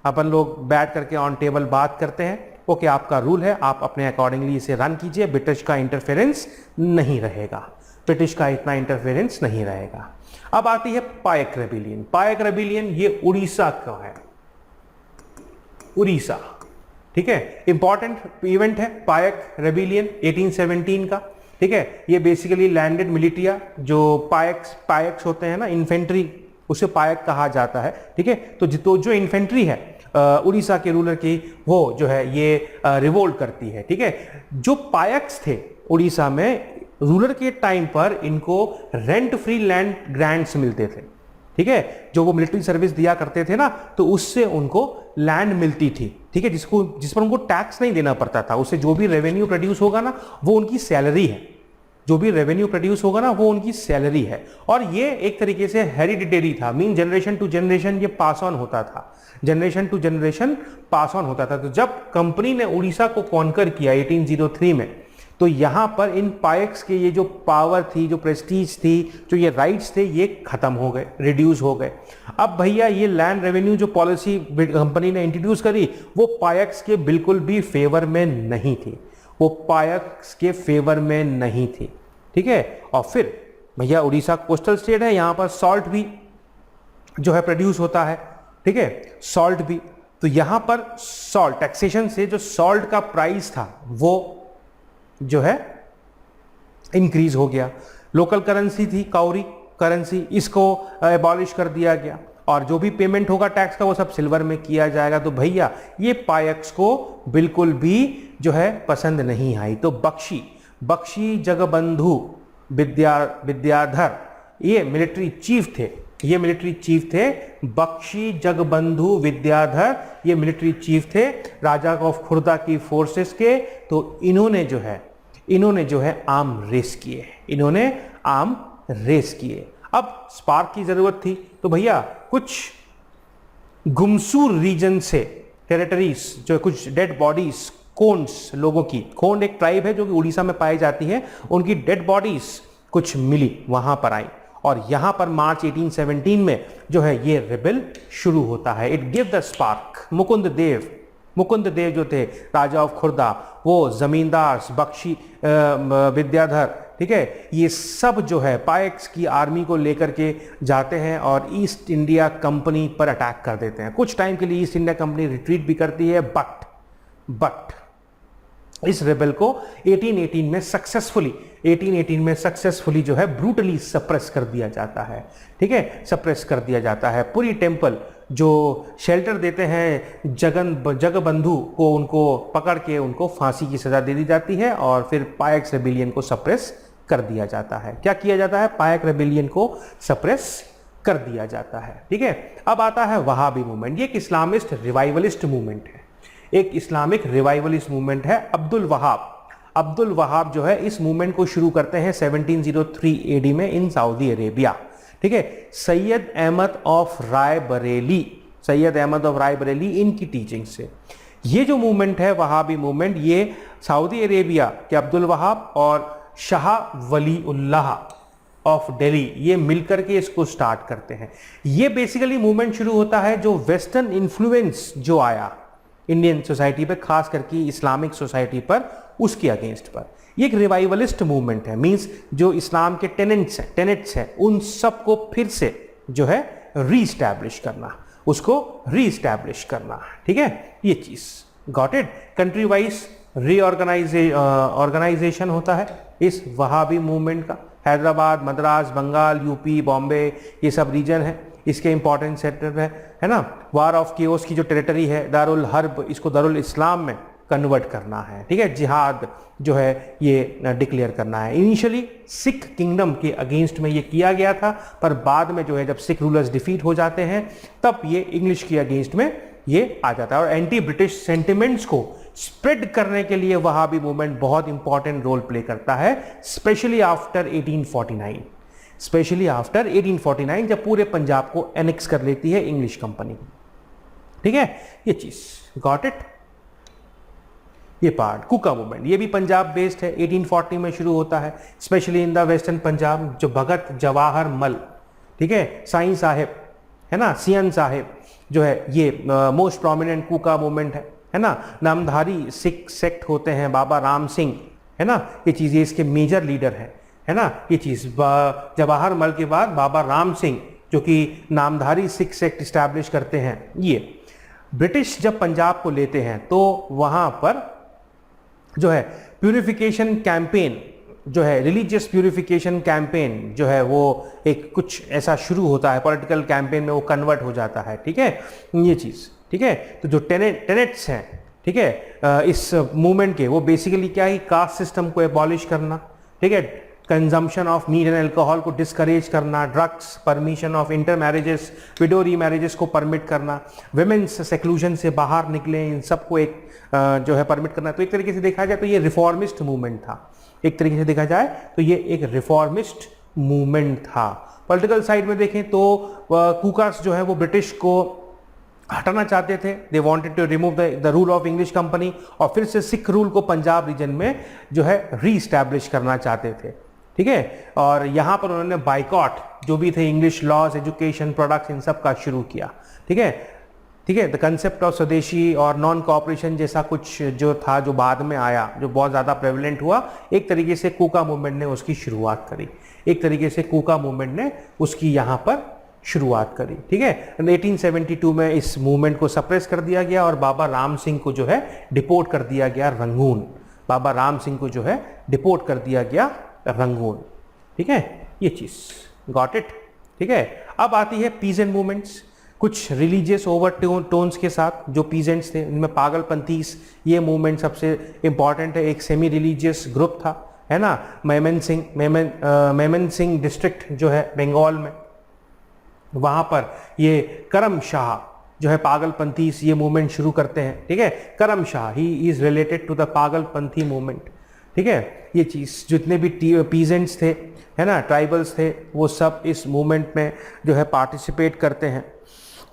Speaker 1: अपन लोग बैठ करके ऑन टेबल बात करते हैं, ओके आपका रूल है, आप अपने अकॉर्डिंगली इसे रन कीजिए, ब्रिटिश का इंटरफेरेंस नहीं रहेगा, ब्रिटिश का इतना इंटरफेरेंस नहीं रहेगा। अब आती है पायक रेबिलियन। पायक रेबिलियन ये उड़ीसा का है, उड़ीसा, ठीक है। इंपॉर्टेंट इवेंट है पायक रेबिलियन 1817 का, ठीक है। ये बेसिकली लैंडेड मिलिटिया, जो पायक्स होते हैं ना, इन्फेंट्री, उसे पायक कहा जाता है, ठीक है। तो जो इन्फेंट्री है उड़ीसा के रूलर की, वो जो है ये रिवोल्ट करती है, ठीक है। जो पायक्स थे उड़ीसा में रूलर के टाइम पर, इनको रेंट फ्री लैंड ग्रांट्स मिलते थे, ठीक है। जो वो मिलिट्री सर्विस दिया करते थे ना, तो उससे उनको लैंड मिलती थी, ठीक है, जिस पर उनको टैक्स नहीं देना पड़ता था। उससे जो भी रेवेन्यू प्रोड्यूस होगा ना, वो उनकी सैलरी है। जो भी रेवेन्यू प्रोड्यूस होगा ना, वो उनकी सैलरी है। और ये एक तरीके से हेरिडिटरी था, मीन जनरेशन टू जनरेशन ये पास ऑन होता था, generation to generation pass on होता था। तो जब कंपनी ने उड़ीसा को कॉन्कर किया 1803 में, तो यहां पर इन पायक्स के ये जो पावर थी, जो प्रेस्टीज थी, जो ये राइट्स थे, ये खत्म हो गए, रिड्यूस हो गए। अब भैया ये लैंड रेवेन्यू जो पॉलिसी कंपनी ने इंट्रोड्यूस करी, वो पायक्स के बिल्कुल भी फेवर में नहीं थी, वो पायक्स के फेवर में नहीं थी, ठीक है। और फिर भैया उड़ीसा कोस्टल स्टेट है, यहां पर सॉल्ट भी जो है प्रोड्यूस होता है, ठीक है, सॉल्ट भी। तो यहां पर सॉल्ट टैक्सेशन से जो सॉल्ट का प्राइस था, वो जो है इंक्रीज हो गया। लोकल करेंसी थी कौरी करेंसी, इसको एबॉलिश कर दिया गया, और जो भी पेमेंट होगा टैक्स का, वो सब सिल्वर में किया जाएगा। तो भैया ये पायक्स को बिल्कुल भी जो है पसंद नहीं आई। तो बख्शी जगबंधु विद्याधर ये मिलिट्री चीफ थे, ये मिलिट्री चीफ थे। बख्शी जगबंधु विद्याधर ये मिलिट्री चीफ थे राजा ऑफ खुर्दा की फोर्सेस के। तो इन्होंने जो है आर्म रेस किए, इन्होंने आर्म रेस किए। अब स्पार्क की जरूरत थी, तो भैया कुछ गुमसूर रीजन से टेरिटरीज, जो कुछ डेड बॉडीज, कोंड्स लोगों की, कोंड एक ट्राइब है जो कि उड़ीसा में पाई जाती है, उनकी डेड बॉडीज कुछ मिली, वहां पर आई। और यहां पर मार्च 1817 में जो है ये रिबेल शुरू होता है। It give the spark. Mukund Dev जो थे राजा ऑफ खुर्दा, वो जमींदार बख्शी विद्याधर, ठीक है, ये सब जो है पायक्स की आर्मी को लेकर के जाते हैं और ईस्ट इंडिया कंपनी पर अटैक कर देते हैं। कुछ टाइम के लिए ईस्ट इंडिया कंपनी रिट्रीट भी करती है, बट इस रेबेल को 1818 में सक्सेसफुली जो है ब्रूटली सप्रेस कर दिया जाता है, ठीक है, सप्रेस कर दिया जाता है। पूरी टेम्पल जो शेल्टर देते हैं जगबंधु को, उनको पकड़ के उनको फांसी की सजा दे दी जाती है, और फिर पायक्स रेबिलियन को सप्रेस कर दिया जाता है। क्या किया जाता है? पायक रेबिलियन को सप्रेस कर दिया जाता है, ठीक है। अब आता है वहाबी मूवमेंट। ये एक इस्लामिस्ट रिवाइवलिस्ट मूवमेंट है, एक इस्लामिक रिवाइवलिस्ट मूवमेंट है। अब्दुल वहाब जो है इस मूवमेंट को शुरू करते हैं 1703 एडी में इन सऊदी अरेबिया, ठीक है। सैयद अहमद ऑफ राय बरेली इनकी टीचिंग से ये जो मूवमेंट है वहाबी मूवमेंट, ये सऊदी अरेबिया के अब्दुल वहाब और शाह वलीउल्लाह ऑफ दिल्ली ये मिलकर के इसको स्टार्ट करते हैं। ये बेसिकली मूवमेंट शुरू होता है जो वेस्टर्न इन्फ्लुएंस जो आया इंडियन सोसाइटी पे, खास करके इस्लामिक सोसाइटी पर, उसके अगेंस्ट पर। ये एक रिवाइवलिस्ट मूवमेंट है, मींस जो इस्लाम के टेनेट्स हैं उन सबको फिर से जो है रीस्टैब्लिश करना, उसको रीस्टैब्लिश करना, ठीक है, ये चीज got it. Country wise organization होता है इस वहाबी मूवमेंट का। हैदराबाद, मद्रास, बंगाल, यूपी, बॉम्बे, ये सब रीजन है, इसके इंपॉर्टेंट सेक्टर है ना। वार ऑफ केओस की जो टेरिटरी है दारुल हर्ब, इसको दारुल इस्लाम में कन्वर्ट करना है, ठीक है। जिहाद जो है ये डिक्लेयर करना है। इनिशियली सिख किंगडम के अगेंस्ट में ये किया गया था, पर बाद में जो है जब सिख रूलर्स डिफीट हो जाते हैं तब ये इंग्लिश के अगेंस्ट में ये आ जाता है। और एंटी ब्रिटिश सेंटिमेंट्स को स्प्रेड करने के लिए वहाबी मूवमेंट बहुत इंपॉर्टेंट रोल प्ले करता है, स्पेशली आफ्टर 1849, जब पूरे पंजाब को एनेक्स कर लेती है इंग्लिश कंपनी, ठीक है, ये चीज गॉट इट। ये पार्ट कुका मूवमेंट, ये भी पंजाब बेस्ड है, 1840 में शुरू होता है, specially in the western Punjab. जो भगत जवाहर मल, ठीक है, साईं साहेब है ना, सियन साहेब जो है, ये मोस्ट प्रोमिनेंट कुका मूवमेंट है ना। नामधारी सिख सेक्ट होते हैं, बाबा राम सिंह है ना, ये चीजें इसके मेजर लीडर हैं। है ना ये चीज। जवाहर मल के बाद बाबा राम सिंह जो कि नामधारी सिख सेक्ट इस्टेब्लिश करते हैं। ये ब्रिटिश जब पंजाब को लेते हैं तो वहां पर जो है प्यूरिफिकेशन कैंपेन जो है, रिलीजियस प्यूरिफिकेशन कैंपेन जो है वो एक कुछ ऐसा शुरू होता है, पॉलिटिकल कैंपेन में वो कन्वर्ट हो जाता है। ठीक है ये चीज। ठीक है तो जो टेनेट्स हैं, ठीक है इस मूवमेंट के, वो बेसिकली क्या है, कास्ट सिस्टम को एबॉलिश करना, ठीक है, consumption of meat and alcohol को डिस्करेज करना, drugs, permission of inter marriages, window री मैरिजेस को परमिट करना, विमेन्स सेक्लूजन से बाहर निकले, इन सबको एक जो है परमिट करना। तो एक तरीके से देखा जाए तो ये रिफॉर्मिस्ट मूवमेंट था। एक तरीके से देखा जाए तो ये एक रिफॉर्मिस्ट मूवमेंट था। पॉलिटिकल साइड में देखें तो कुकास जो है वो ब्रिटिश को हटाना चाहते थे। They wanted to remove the rule of English company, और फिर से सिख रूल को पंजाब रीजन में जो है री एस्टैब्लिश करना चाहते थे। ठीक है और यहां पर उन्होंने बाइकॉट जो भी थे इंग्लिश लॉज, एजुकेशन, प्रोडक्ट्स, इन सब का शुरू किया। ठीक है द कंसेप्ट ऑफ स्वदेशी और नॉन कॉपरेशन जैसा कुछ जो था, जो बाद में आया, जो बहुत ज़्यादा प्रेवलेंट हुआ, एक तरीके से कूका मूवमेंट ने उसकी शुरुआत करी। एक तरीके से कूका मूवमेंट ने उसकी यहाँ पर शुरुआत करी। ठीक है 1872 में इस मूवमेंट को सप्रेस कर दिया गया और बाबा राम सिंह को जो है डिपोर्ट कर दिया गया रंगून। बाबा राम सिंह को जो है डिपोर्ट कर दिया गया रंगून। ठीक है ये चीज़ गॉट इट। ठीक है अब आती है पीजेंट मूवमेंट्स, कुछ रिलीजियस ओवरटोन्स के साथ। जो पीजेंट्स थे इनमें पागलपंथीस, ये मूवमेंट सबसे इंपॉर्टेंट है। एक सेमी रिलीजियस ग्रुप था, है ना, मेमन सिंह डिस्ट्रिक्ट जो है बंगाल में, वहां पर ये करम शाह जो है पागलपंथीस ये मूवमेंट शुरू करते हैं। ठीक है Karam Shah he is related to the Pagalpanthi movement. ठीक है ये चीज़, जितने भी पीजेंट्स थे, है ना, ट्राइबल्स थे, वो सब इस मूवमेंट में जो है पार्टिसिपेट करते हैं।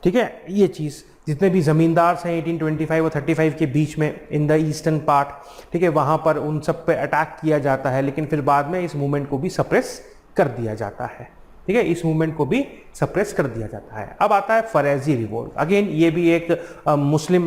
Speaker 1: ठीक है ये चीज़, जितने भी ज़मींदार हैं 1825 और 35 के बीच में इन द ईस्टर्न पार्ट, ठीक है वहाँ पर उन सब पे अटैक किया जाता है, लेकिन फिर बाद में इस मूवमेंट को भी सप्रेस कर दिया जाता है। ठीक है इस मूवमेंट को भी सप्रेस कर दिया जाता है। अब आता है फरेजी रिवोल्ट। अगेन ये भी एक मुस्लिम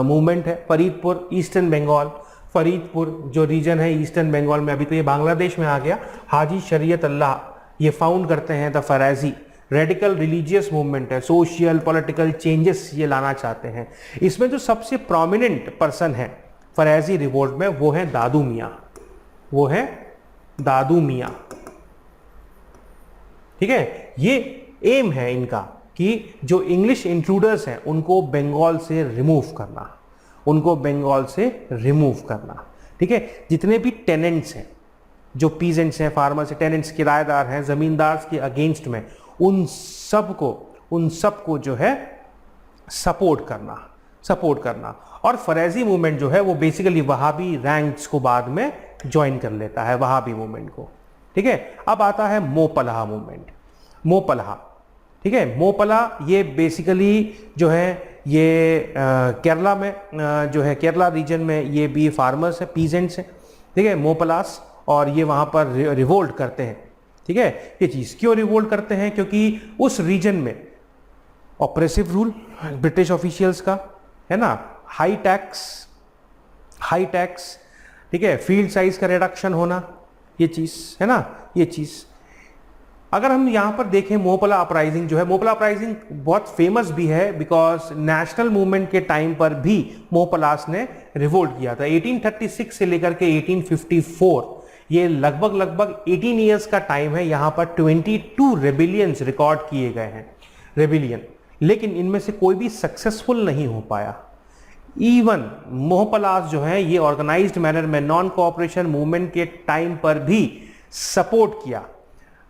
Speaker 1: मूवमेंट है। फरीदपुर, ईस्टर्न बंगाल, फरीदपुर जो रीजन है ईस्टर्न बंगाल में, अभी तो ये बांग्लादेश में आ गया। हाजी शरीयत अल्लाह ये फाउंड करते हैं द फरेजी। रेडिकल रिलीजियस मूवमेंट है, सोशल पॉलिटिकल चेंजेस ये लाना चाहते हैं। इसमें जो सबसे प्रोमिनेंट पर्सन है फरेजी रिवोल्ट में वो है दादू मियाँ, वो है दादू मियाँ। ठीक है ये एम है इनका कि जो इंग्लिश इंट्रूडर्स हैं उनको बंगाल से रिमूव करना, उनको बंगाल से रिमूव करना। ठीक है जितने भी टेनेंट्स हैं, जो पीजेंट्स हैं, फार्मर्स, टेनेंट्स, किराएदार हैं, जमींदार के अगेंस्ट में, उन सबको जो है सपोर्ट करना। और फरेजी मूवमेंट जो है वो बेसिकली वहाबी रैंक्स को बाद में ज्वाइन कर लेता है, वहाबी मूवमेंट को। ठीक है अब आता है मोपलहा मूवमेंट। मोपलहा, ठीक है मोपला ये बेसिकली जो है ये केरला में जो है केरला रीजन में ये भी फार्मर्स हैं, पीजेंट्स हैं। ठीक है मोपलास, और ये वहाँ पर रिवोल्ट करते हैं। ठीक है ये चीज़ क्यों रिवोल्ट करते हैं, क्योंकि उस रीजन में ऑपरेसिव रूल ब्रिटिश ऑफिशियल्स का, है ना, हाई टैक्स, ठीक है फील्ड साइज का रिडक्शन होना, ये चीज़ है ना, ये चीज़। अगर हम यहाँ पर देखें मोपला अपराइजिंग जो है, मोपला अपराइजिंग बहुत फेमस भी है बिकॉज नेशनल मूवमेंट के टाइम पर भी मोपलास ने रिवोल्ट किया था। 1836 से लेकर के 1854 ये लगभग 18 ईयर्स का टाइम है। यहाँ पर 22 रेबिलियंस रिकॉर्ड किए गए हैं, रेबिलियन, लेकिन इनमें से कोई भी सक्सेसफुल नहीं हो पाया। इवन मोहपलास जो है ये ऑर्गेनाइज्ड मैनर में नॉन कोऑपरेशन मूवमेंट के टाइम पर भी सपोर्ट किया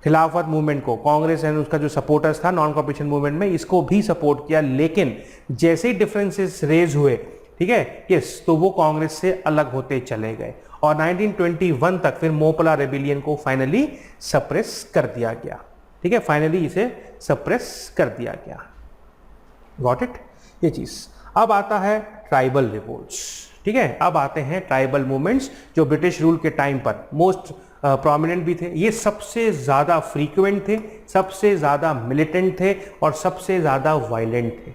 Speaker 1: खिलाफत मूवमेंट को। कांग्रेस एंड उसका जो सपोर्टर्स था नॉन कोऑपरेशन मूवमेंट में, इसको भी सपोर्ट किया, लेकिन जैसे ही डिफरेंसेस रेज हुए, ठीक है यस, तो वो कांग्रेस से अलग होते चले गए और 1921 तक फिर मोपला रेबिलियन को फाइनली सप्रेस कर दिया गया। ठीक है फाइनली इसे सप्रेस कर दिया गया। गॉट इट ये चीज। अब आता है ट्राइबल रिवोल्ट्स। ठीक है अब आते हैं ट्राइबल मूवमेंट्स जो ब्रिटिश रूल के टाइम पर मोस्ट प्रोमिनेंट भी थे। ये सबसे ज्यादा फ्रीक्वेंट थे, सबसे ज्यादा मिलिटेंट थे और सबसे ज्यादा वायलेंट थे।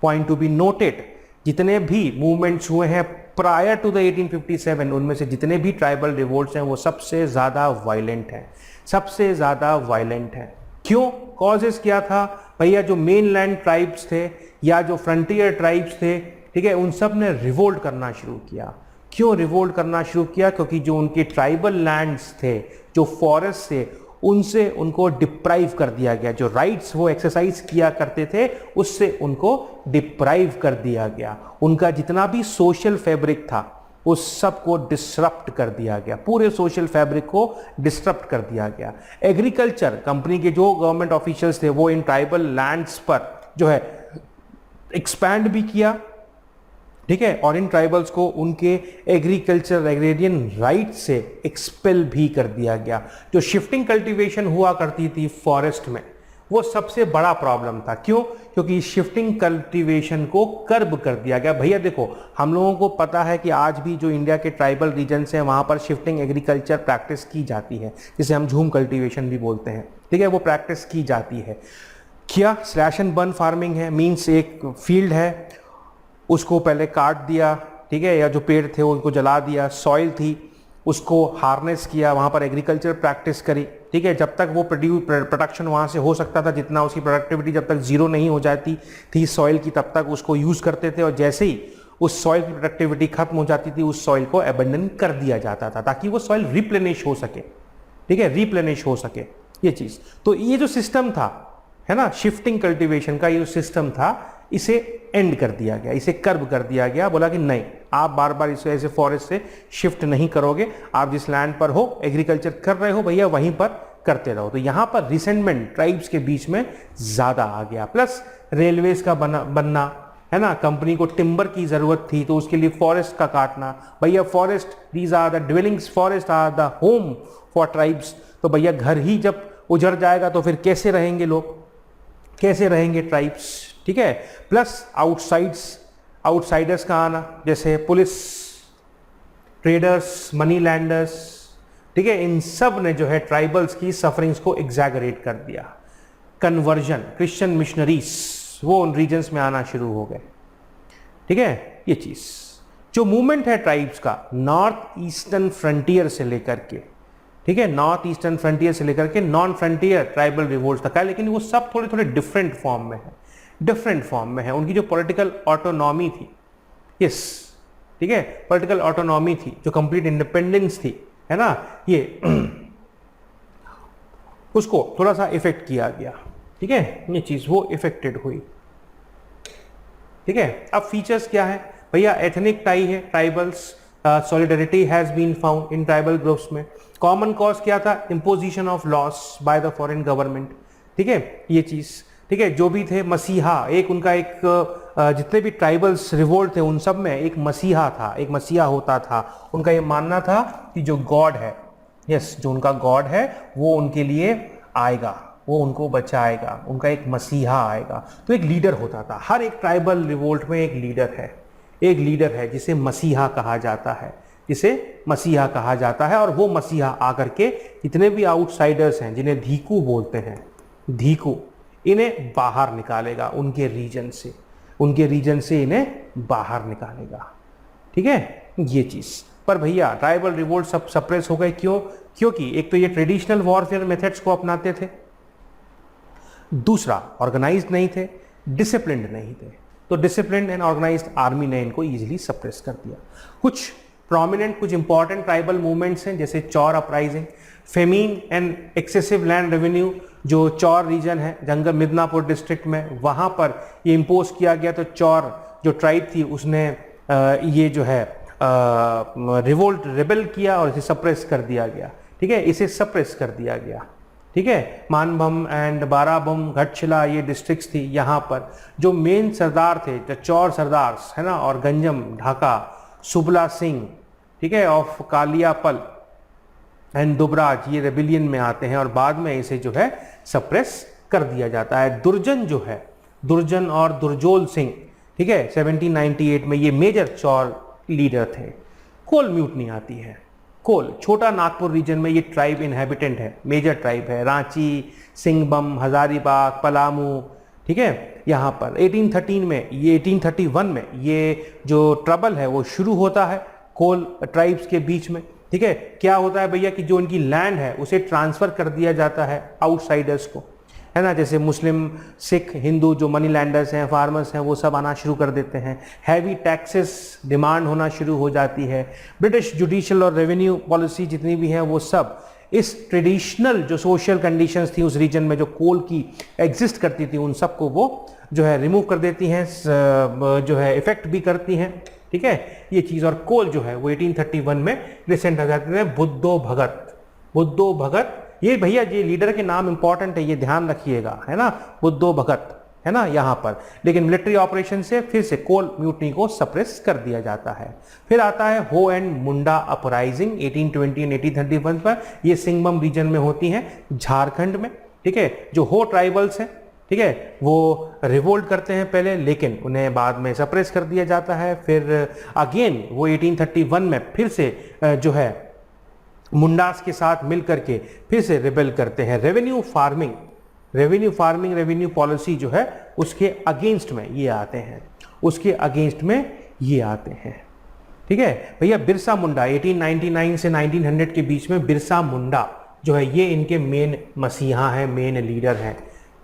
Speaker 1: पॉइंट टू बी नोटेड, जितने भी मूवमेंट्स हुए हैं प्रायर टू द 1857 उनमें से जितने भी ट्राइबल रिवोल्ट्स हैं वो सबसे ज़्यादा वायलेंट हैं, सबसे ज़्यादा वायलेंट हैं। क्यों? कॉजेस क्या था भैया? जो मेन लैंड ट्राइब्स थे या जो फ्रंटियर ट्राइब्स थे, ठीक है, उन सब ने रिवोल्ट करना शुरू किया। क्यों रिवोल्ट करना शुरू किया? क्योंकि जो उनके ट्राइबल लैंड्स थे, जो फॉरेस्ट थे, उनसे उनको डिप्राइव कर दिया गया। जो राइट्स वो एक्सरसाइज किया करते थे उससे उनको डिप्राइव कर दिया गया। उनका जितना भी सोशल फैब्रिक था उस सब को डिसरप्ट कर दिया गया, पूरे सोशल फैब्रिक को डिसरप्ट कर दिया गया। एग्रीकल्चर कंपनी के जो गवर्नमेंट ऑफिशियल्स थे वो इन ट्राइबल लैंड्स पर जो है एक्सपैंड भी किया, ठीक है, और इन ट्राइबल्स को उनके एग्रीकल्चर एग्रेरियन राइट से एक्सपेल भी कर दिया गया। जो शिफ्टिंग कल्टीवेशन हुआ करती थी फॉरेस्ट में वो सबसे बड़ा प्रॉब्लम था। क्यों? क्योंकि शिफ्टिंग कल्टीवेशन को कर्ब कर दिया गया। भैया देखो, हम लोगों को पता है कि आज भी जो इंडिया के ट्राइबल रीजन्स हैं वहाँ पर शिफ्टिंग एग्रीकल्चर प्रैक्टिस की जाती है, जिसे हम झूम कल्टीवेशन भी बोलते हैं, ठीक है, वो प्रैक्टिस की जाती है। क्या स्लैश एंड बर्न फार्मिंग है? मीन्स एक फील्ड है, उसको पहले काट दिया, ठीक है, या जो पेड़ थे उनको जला दिया, सॉइल थी उसको हार्नेस किया, वहाँ पर एग्रीकल्चर प्रैक्टिस करी, ठीक है, जब तक वो प्रोडक्शन वहाँ से हो सकता था, जितना उसकी प्रोडक्टिविटी जब तक जीरो नहीं हो जाती थी सॉइल की, तब तक उसको यूज़ करते थे। और जैसे ही उस सॉइल की प्रोडक्टिविटी खत्म हो जाती थी उस सॉइल को अबेंडन कर दिया जाता था ताकि वो सॉइल रिप्लेनिश हो सके, ठीक है, रिप्लेनिश हो सके ये चीज़। तो ये जो सिस्टम था, है ना, शिफ्टिंग कल्टीवेशन का ये जो सिस्टम था, इसे एंड कर दिया गया, इसे कर्ब कर दिया गया। बोला कि नहीं, आप बार बार इसे ऐसे फॉरेस्ट से शिफ्ट नहीं करोगे, आप जिस लैंड पर हो एग्रीकल्चर कर रहे हो भैया वहीं पर करते रहो। तो यहाँ पर रिसेंटमेंट ट्राइब्स के बीच में ज़्यादा आ गया। प्लस रेलवेज का बनना, है ना, कंपनी को टिम्बर की ज़रूरत थी तो उसके लिए फॉरेस्ट का काटना। भैया forest, these are the dwellings, forest are the home for tribes. तो भैया घर ही जब उजड़ जाएगा तो फिर कैसे रहेंगे लोग, कैसे रहेंगे ट्राइब्स, ठीक है। प्लस आउटसाइडर्स का आना, जैसे पुलिस, ट्रेडर्स, मनी लैंडर्स, ठीक है, इन सब ने जो है ट्राइबल्स की सफरिंग्स को एग्जैगरेट कर दिया। कन्वर्जन, क्रिश्चियन मिशनरीज वो उन रीजन्स में आना शुरू हो गए, ठीक है। ये चीज जो मूवमेंट है ट्राइब्स का नॉर्थ ईस्टर्न फ्रंटियर से लेकर के, ठीक है, नॉर्थ ईस्टर्न फ्रंटियर से लेकर के नॉन फ्रंटियर ट्राइबल रिवोल्ट तक है, लेकिन वो सब थोड़े थोड़े डिफरेंट फॉर्म में है, डिफरेंट फॉर्म में है। उनकी जो पॉलिटिकल ऑटोनॉमी थी, यस, ठीक है, पॉलिटिकल ऑटोनॉमी थी, जो कंप्लीट इंडिपेंडेंस थी, है ना, ये उसको थोड़ा सा इफेक्ट किया गया, ठीक है, ये चीज वो इफेक्टेड हुई, ठीक है। अब फीचर्स क्या है भैया? एथनिक टाई है, tribals, solidarity has been found in tribal groups में। कॉमन कॉज क्या था? Imposition of laws by the foreign government, ठीक है, ये चीज, ठीक है। जो भी थे मसीहा, एक उनका एक जितने भी ट्राइबल्स रिवोल्ट थे उन सब में एक मसीहा था, एक मसीहा होता था। उनका ये मानना था कि जो गॉड है, यस, जो उनका गॉड है वो उनके लिए आएगा, वो उनको बचाएगा, उनका एक मसीहा आएगा। तो एक लीडर होता था, हर एक ट्राइबल रिवोल्ट में एक लीडर है, एक लीडर है जिसे मसीहा कहा जाता है, जिसे मसीहा कहा जाता है। और वो मसीहा आकर के जितने भी आउटसाइडर्स हैं, जिन्हें धीकू बोलते हैं, धीकू, इन्हें बाहर निकालेगा उनके रीजन से, उनके रीजन से इन्हें बाहर निकालेगा, ठीक है, ये चीज। पर भैया ट्राइबल रिवोल्ट सब सप्रेस हो गए। क्यों? क्योंकि एक तो ये ट्रेडिशनल वॉरफेयर मेथड्स को अपनाते थे, दूसरा ऑर्गेनाइज्ड नहीं थे, डिसिप्लिन्ड नहीं थे। तो डिसिप्लिन्ड एंड ऑर्गेनाइज्ड आर्मी ने इनको इजीली सप्रेस कर दिया। कुछ प्रोमिनेंट, कुछ इंपॉर्टेंट ट्राइबल मूवमेंट्स हैं, जैसे चौर uprising, famine and excessive land revenue. जो चौर रीजन है जंगल मिदनापुर डिस्ट्रिक्ट में, वहाँ पर ये इम्पोज किया गया। तो चौर जो ट्राइब थी उसने ये जो है रिवोल्ट रेबेल किया और इसे सप्रेस कर दिया गया, ठीक है, इसे सप्रेस कर दिया गया, ठीक है। मानभम एंड बाराबम, घटशिला, ये डिस्ट्रिक्ट्स थी। यहाँ पर जो मेन सरदार थे, जो चौर सरदार्स, है ना, और गंजम, ढाका, सुबला सिंह, ठीक है, ऑफ कालियापल एंड दुबराज, ये रेबिलियन में आते हैं और बाद में इसे जो है सप्रेस कर दिया जाता है। दुर्जन जो है, दुर्जन और दुर्जोल सिंह, ठीक है, 1798 में ये मेजर चौर लीडर थे। कोल म्यूटनी आती है, कोल, छोटा नागपुर रीजन में ये ट्राइब इनहेबिटेंट है, मेजर ट्राइब है। रांची, सिंहबम, हजारीबाग, पलामू, ठीक है। यहाँ पर 1813 में, ये 1831 में ये जो ट्रबल है वो शुरू होता है कोल ट्राइब्स के बीच में, ठीक है। क्या होता है भैया कि जो उनकी लैंड है उसे ट्रांसफर कर दिया जाता है आउटसाइडर्स को, है ना, जैसे मुस्लिम, सिख, हिंदू जो मनी लैंडर्स हैं, फार्मर्स हैं, वो सब आना शुरू कर देते हैं। हैवी टैक्सेस डिमांड होना शुरू हो जाती है। ब्रिटिश जुडिशियल और रेवेन्यू पॉलिसी जितनी भी हैं वो सब इस ट्रेडिशनल जो सोशल कंडीशंस थी उस रीजन में जो कोल की एग्जिस्ट करती थी उन सबको वो जो है रिमूव कर देती हैं, जो है इफेक्ट भी करती हैं, ठीक है, ये चीज़। और कोल जो है वो 1831 में रिसेंट आ जाते हैं। बुद्धो भगत, ये भैया ये लीडर के नाम इंपॉर्टेंट है, ये ध्यान रखिएगा, है ना, बुद्धो भगत, है ना यहाँ पर। लेकिन मिलिट्री ऑपरेशन से फिर से कोल म्यूटनी को सप्रेस कर दिया जाता है। फिर आता है हो एंड मुंडा अपराइजिंग 1820 एंड 1831 पर। ये सिंगबम रीजन में होती हैं झारखंड में, ठीक है। जो हो ट्राइबल्स हैं, ठीक है, वो रिवोल्ट करते हैं पहले, लेकिन उन्हें बाद में सप्रेस कर दिया जाता है। फिर अगेन वो 1831 में फिर से जो है मुंडास के साथ मिल करके फिर से रिबेल करते हैं। रेवेन्यू फार्मिंग रेवेन्यू पॉलिसी जो है उसके अगेंस्ट में ये आते हैं, ठीक है भैया। बिरसा मुंडा 1899 से 1900 के बीच में बिरसा मुंडा जो है ये इनके मेन मसीहा हैं, मेन लीडर हैं,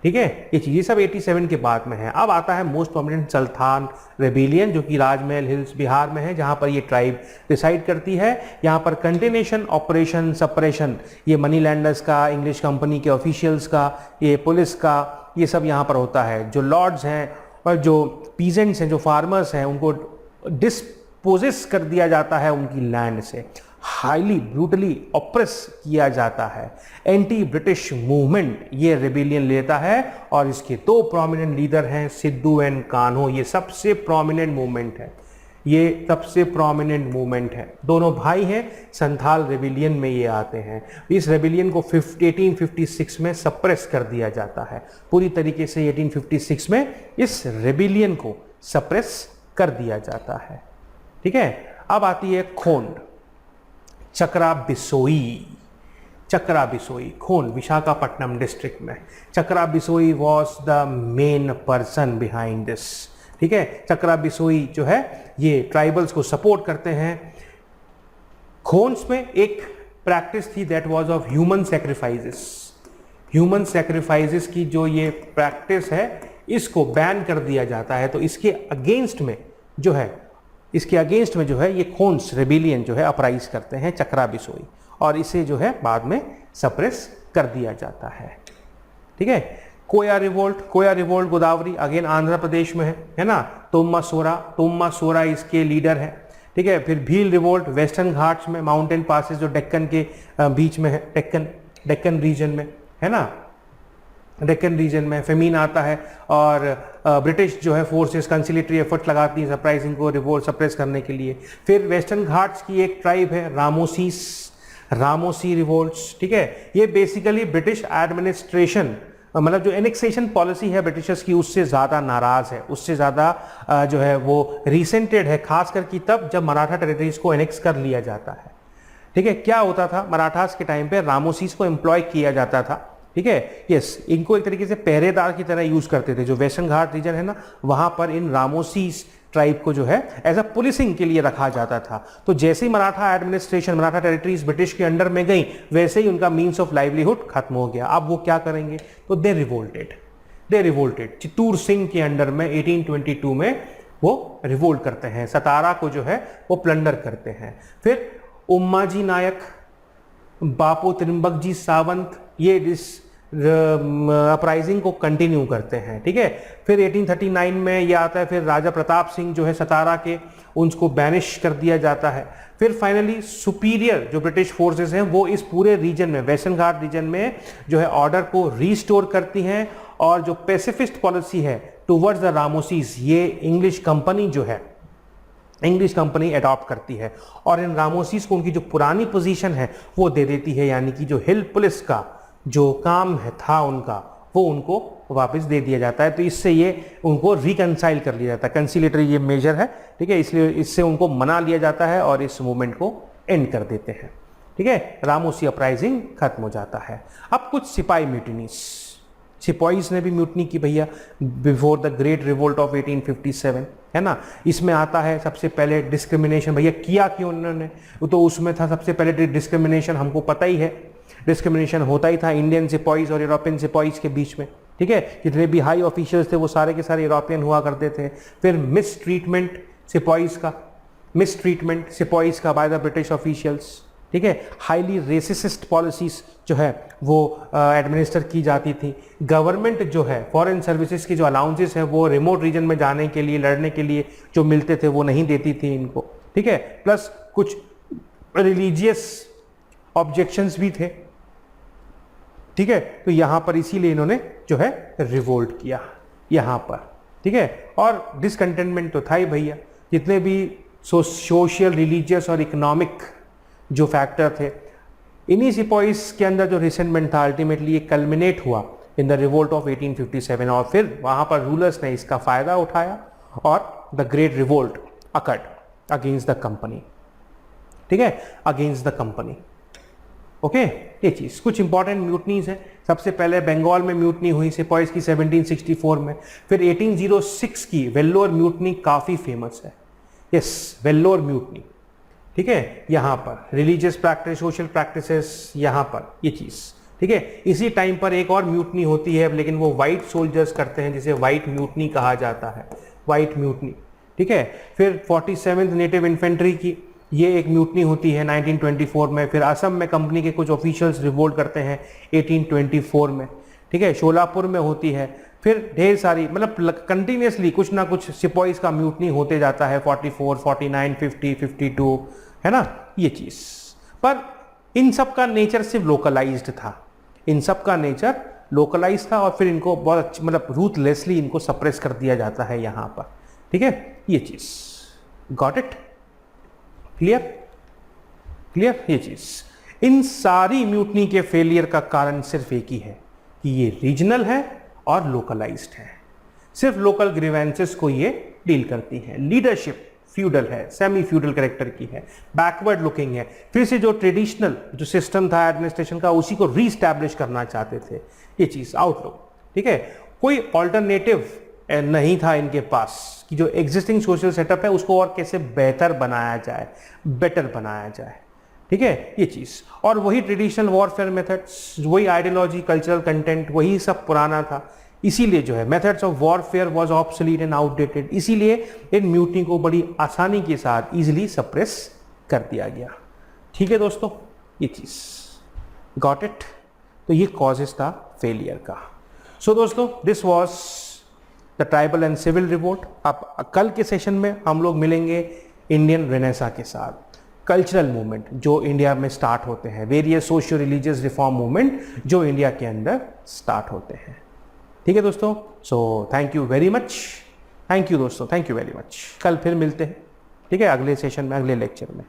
Speaker 1: ठीक है। ये चीज़ें सब 87 के बाद में है। अब आता है मोस्ट प्रोमिनेंट संथाल रेबिलियन जो कि राजमहल हिल्स बिहार में है, जहाँ पर ये ट्राइब डिसाइड करती है। यहाँ पर कंटिन्यूशन ऑपरेशन सप्रेशन, ये मनी लैंडर्स का, इंग्लिश कंपनी के ऑफिशियल्स का, ये पुलिस का, ये सब यहाँ पर होता है। जो लॉर्ड्स हैं और जो पीजेंट्स हैं, जो फार्मर्स हैं, उनको डिस्पोजेस कर दिया जाता है उनकी लैंड से, हाईली ब्रूटली ऑप्रेस किया जाता है। एंटी ब्रिटिश मूवमेंट ये रेबिलियन लेता है और इसके दो प्रोमिनेंट लीडर हैं, सिद्धू एंड कान्हो। ये सबसे प्रोमिनेंट मूवमेंट है, दोनों भाई हैं, संथाल रेबिलियन में ये आते हैं। इस रेबिलियन को 1856 में सप्रेस कर दिया जाता है पूरी तरीके से। 1856 में इस रेबिलियन को सप्रेस कर दिया जाता है, ठीक है। अब आती है खोंड, चक्रा बिसोई खोंड विशाखापट्टनम डिस्ट्रिक्ट में। Chakra Bisoi was the main person behind this, ठीक है। चक्रा बिसोई जो है ये ट्राइबल्स को सपोर्ट करते हैं। खोंड्स में एक प्रैक्टिस थी that was of human sacrifices की जो ये प्रैक्टिस है इसको बैन कर दिया जाता है। तो इसके अगेंस्ट में जो है ये खोंड्स रेबिलियन जो है अपराइज करते हैं चक्रा बिसोई, और इसे जो है बाद में सप्रेस कर दिया जाता है, ठीक है। कोया रिवोल्ट गोदावरी अगेन आंध्र प्रदेश में है ना। तोम्मा सोरा इसके लीडर है, ठीक है। फिर भील रिवोल्ट वेस्टर्न घाट्स में, माउंटेन पासेस जो डेक्कन के बीच में है, डेक्कन रीजन में, है ना। डेक्कन रीजन में फेमीन आता है और ब्रिटिश जो है फोर्सेस कंसिलेटरी एफर्ट लगाती है सरप्राइजिंग को रिवोल्ट सप्रेस करने के लिए। फिर वेस्टर्न घाट्स की एक ट्राइब है रामोसी रिवोल्ट्स, ठीक है। ये बेसिकली ब्रिटिश एडमिनिस्ट्रेशन मतलब जो एनेक्सेशन पॉलिसी है ब्रिटिशर्स की उससे ज़्यादा नाराज़ है, उससे ज़्यादा जो है वो रिसेंटेड है, खास करके तब जब मराठा टेरिटरीज को एनेक्स कर लिया जाता है, ठीक है। क्या होता था, मराठास के टाइम पे रामोसीस को एम्प्लॉय किया जाता था, ठीक है। यस, इनको एक तरीके से पहरेदार की तरह यूज करते थे। जो वेस्टर्न घाट रीजन है ना, वहां पर इन रामोसीस ट्राइब को जो है एज अ पुलिसिंग के लिए रखा जाता था। तो जैसे ही Maratha administration, Maratha territories British के अंडर में गई, वैसे ही उनका मीन्स ऑफ लाइवलीहुड खत्म हो गया। अब वो क्या करेंगे, तो दे रिवोल्टेड चित्तूर सिंह के अंडर में 1822 में वो रिवोल्ट करते हैं, सतारा को जो है वो प्लंडर करते हैं। फिर उम्माजी नायक, बापू त्रिम्बक जी सावंत ये इस अपराइजिंग को कंटिन्यू करते हैं, ठीक है। फिर 1839 में ये आता है, फिर राजा प्रताप सिंह जो है सतारा के, उनको बैनिश कर दिया जाता है। फिर फाइनली सुपीरियर जो ब्रिटिश फोर्सेस हैं वो इस पूरे रीजन में, वेस्टर्न घाट रीजन में जो है ऑर्डर को रीस्टोर करती हैं, और जो पेसिफिस्ट पॉलिसी है टुवर्ड्स द रामोसीस ये इंग्लिश कंपनी अडॉप्ट करती है, और इन रामोसीस को उनकी जो पुरानी पोजीशन है वो दे देती है, यानी कि जो हिल पुलिस का जो काम है था उनका वो उनको वापस दे दिया जाता है। तो इससे ये उनको रिकंसाइल कर लिया जाता है, कंसिलेटरी ये मेजर है, ठीक है। इसलिए इससे उनको मना लिया जाता है और इस मूवमेंट को एंड कर देते हैं, ठीक है। रामोसी अपराइजिंग खत्म हो जाता है। अब कुछ सिपाही म्यूटिनीज, सिपॉइज ने भी म्यूटनी की भैया before the great revolt of 1857, है ना। इसमें आता है सबसे पहले डिस्क्रिमिनेशन, भैया किया क्यों उन्होंने, तो उसमें था सबसे पहले डिस्क्रिमिनेशन, हमको पता ही है डिस्क्रिमिनेशन होता ही था इंडियन सिपॉइज और यूरोपियन सिपॉइज के बीच में, ठीक है। जितने भी हाई ऑफिशियल्स थे वो सारे के सारे यूरोपियन हुआ करते थे। फिर मिस ट्रीटमेंट सिपॉइज का बाय द ब्रिटिश ऑफिशियल्स, ठीक है। हाईली रेसिस्ट पॉलिसीज जो है वो एडमिनिस्टर की जाती थी। गवर्नमेंट जो है फॉरेन सर्विसेज की जो अलाउंसेस है वो रिमोट रीजन में जाने के लिए, लड़ने के लिए जो मिलते थे वो नहीं देती थी इनको, ठीक है। प्लस कुछ रिलीजियस ऑब्जेक्शंस भी थे, ठीक है। तो यहां पर इसीलिए इन्होंने जो है रिवोल्ट किया यहां पर, ठीक है। और डिसकंटेनमेंट तो था ही भैया, जितने भी सोशल, रिलीजियस और इकोनॉमिक जो फैक्टर थे, इन्हीं सिपॉइज के अंदर जो रिसेंटमेंट था अल्टीमेटली ये कल्मिनेट हुआ इन द रिवोल्ट ऑफ 1857, और फिर वहां पर रूलर्स ने इसका फायदा उठाया और the great revolt occurred against the company, ठीक है, अगेंस्ट द कंपनी। ओके, ये चीज कुछ इंपॉर्टेंट म्यूटनीज है। सबसे पहले बंगाल में म्यूटनी हुई सिपॉइज की 1764 में। फिर 1806 की वेल्लोर म्यूटनी काफी फेमस है, यस, वेल्लोर म्यूटनी, ठीक है। यहां पर रिलीजियस प्रैक्टिस, सोशल प्रैक्टिसेस, यहां पर ये चीज, ठीक है। इसी टाइम पर एक और म्यूटनी होती है, लेकिन वो व्हाइट सोल्जर्स करते हैं, जिसे व्हाइट म्यूटनी कहा जाता है, व्हाइट म्यूटनी, ठीक है। फिर 47th नेटिव इन्फेंट्री की ये एक म्यूटनी होती है 1924 में। फिर असम में कंपनी के कुछ ऑफिशियल्स रिवोल्ट करते हैं 1824 में, ठीक है। शोलापुर में होती है। फिर ढेर सारी, मतलब कंटिन्यूसली कुछ ना कुछ सिपॉइज का म्यूटनी होते जाता है, 44, 49, 50, 52, है ना, ये चीज। पर इन सब का नेचर सिर्फ लोकलाइज्ड था, इन सब का नेचर लोकलाइज था, और फिर इनको बहुत मतलब रूथलेसली इनको सप्रेस कर दिया जाता है यहां पर, ठीक है, ये चीज। Got it? क्लियर? क्लियर? ये चीज। इन सारी म्यूटनी के फेलियर का कारण सिर्फ एक ही है कि ये रीजनल है और लोकलाइज्ड है, सिर्फ लोकल ग्रीवेंसेस को ये डील करती है। लीडरशिप फ्यूडल है, सेमी फ्यूडल कैरेक्टर की है, बैकवर्ड लुकिंग है। फिर से जो ट्रेडिशनल जो सिस्टम था एडमिनिस्ट्रेशन का, उसी को रीस्टैब्लिश करना चाहते थे, ये चीज आउटलुक, ठीक है। कोई ऑल्टरनेटिव नहीं था इनके पास कि जो एग्जिस्टिंग सोशल सेटअप है उसको और कैसे बेहतर बनाया जाए, बेटर बनाया जाए, ठीक है, ये चीज। और वही ट्रेडिशनल वॉरफेयर मेथड्स, वही आइडियोलॉजी, कल्चरल कंटेंट, वही सब पुराना था। इसीलिए जो है methods of warfare was obsolete and outdated, इसीलिए इन म्यूटनी को बड़ी आसानी के साथ इजीली सप्रेस कर दिया गया, ठीक है दोस्तों, ये चीज। Got it? तो ये कॉजेस था फेलियर का। सो दोस्तों, this was the tribal and civil revolt. अब कल के सेशन में हम लोग मिलेंगे इंडियन रेनेसा के साथ, कल्चरल मूवमेंट जो इंडिया में स्टार्ट होते हैं, various socio religious reform movement जो इंडिया के अंदर स्टार्ट होते हैं, ठीक है दोस्तों। So thank you very much, thank you दोस्तों, थैंक यू वेरी मच। कल फिर मिलते हैं, ठीक है, अगले सेशन में, अगले लेक्चर में।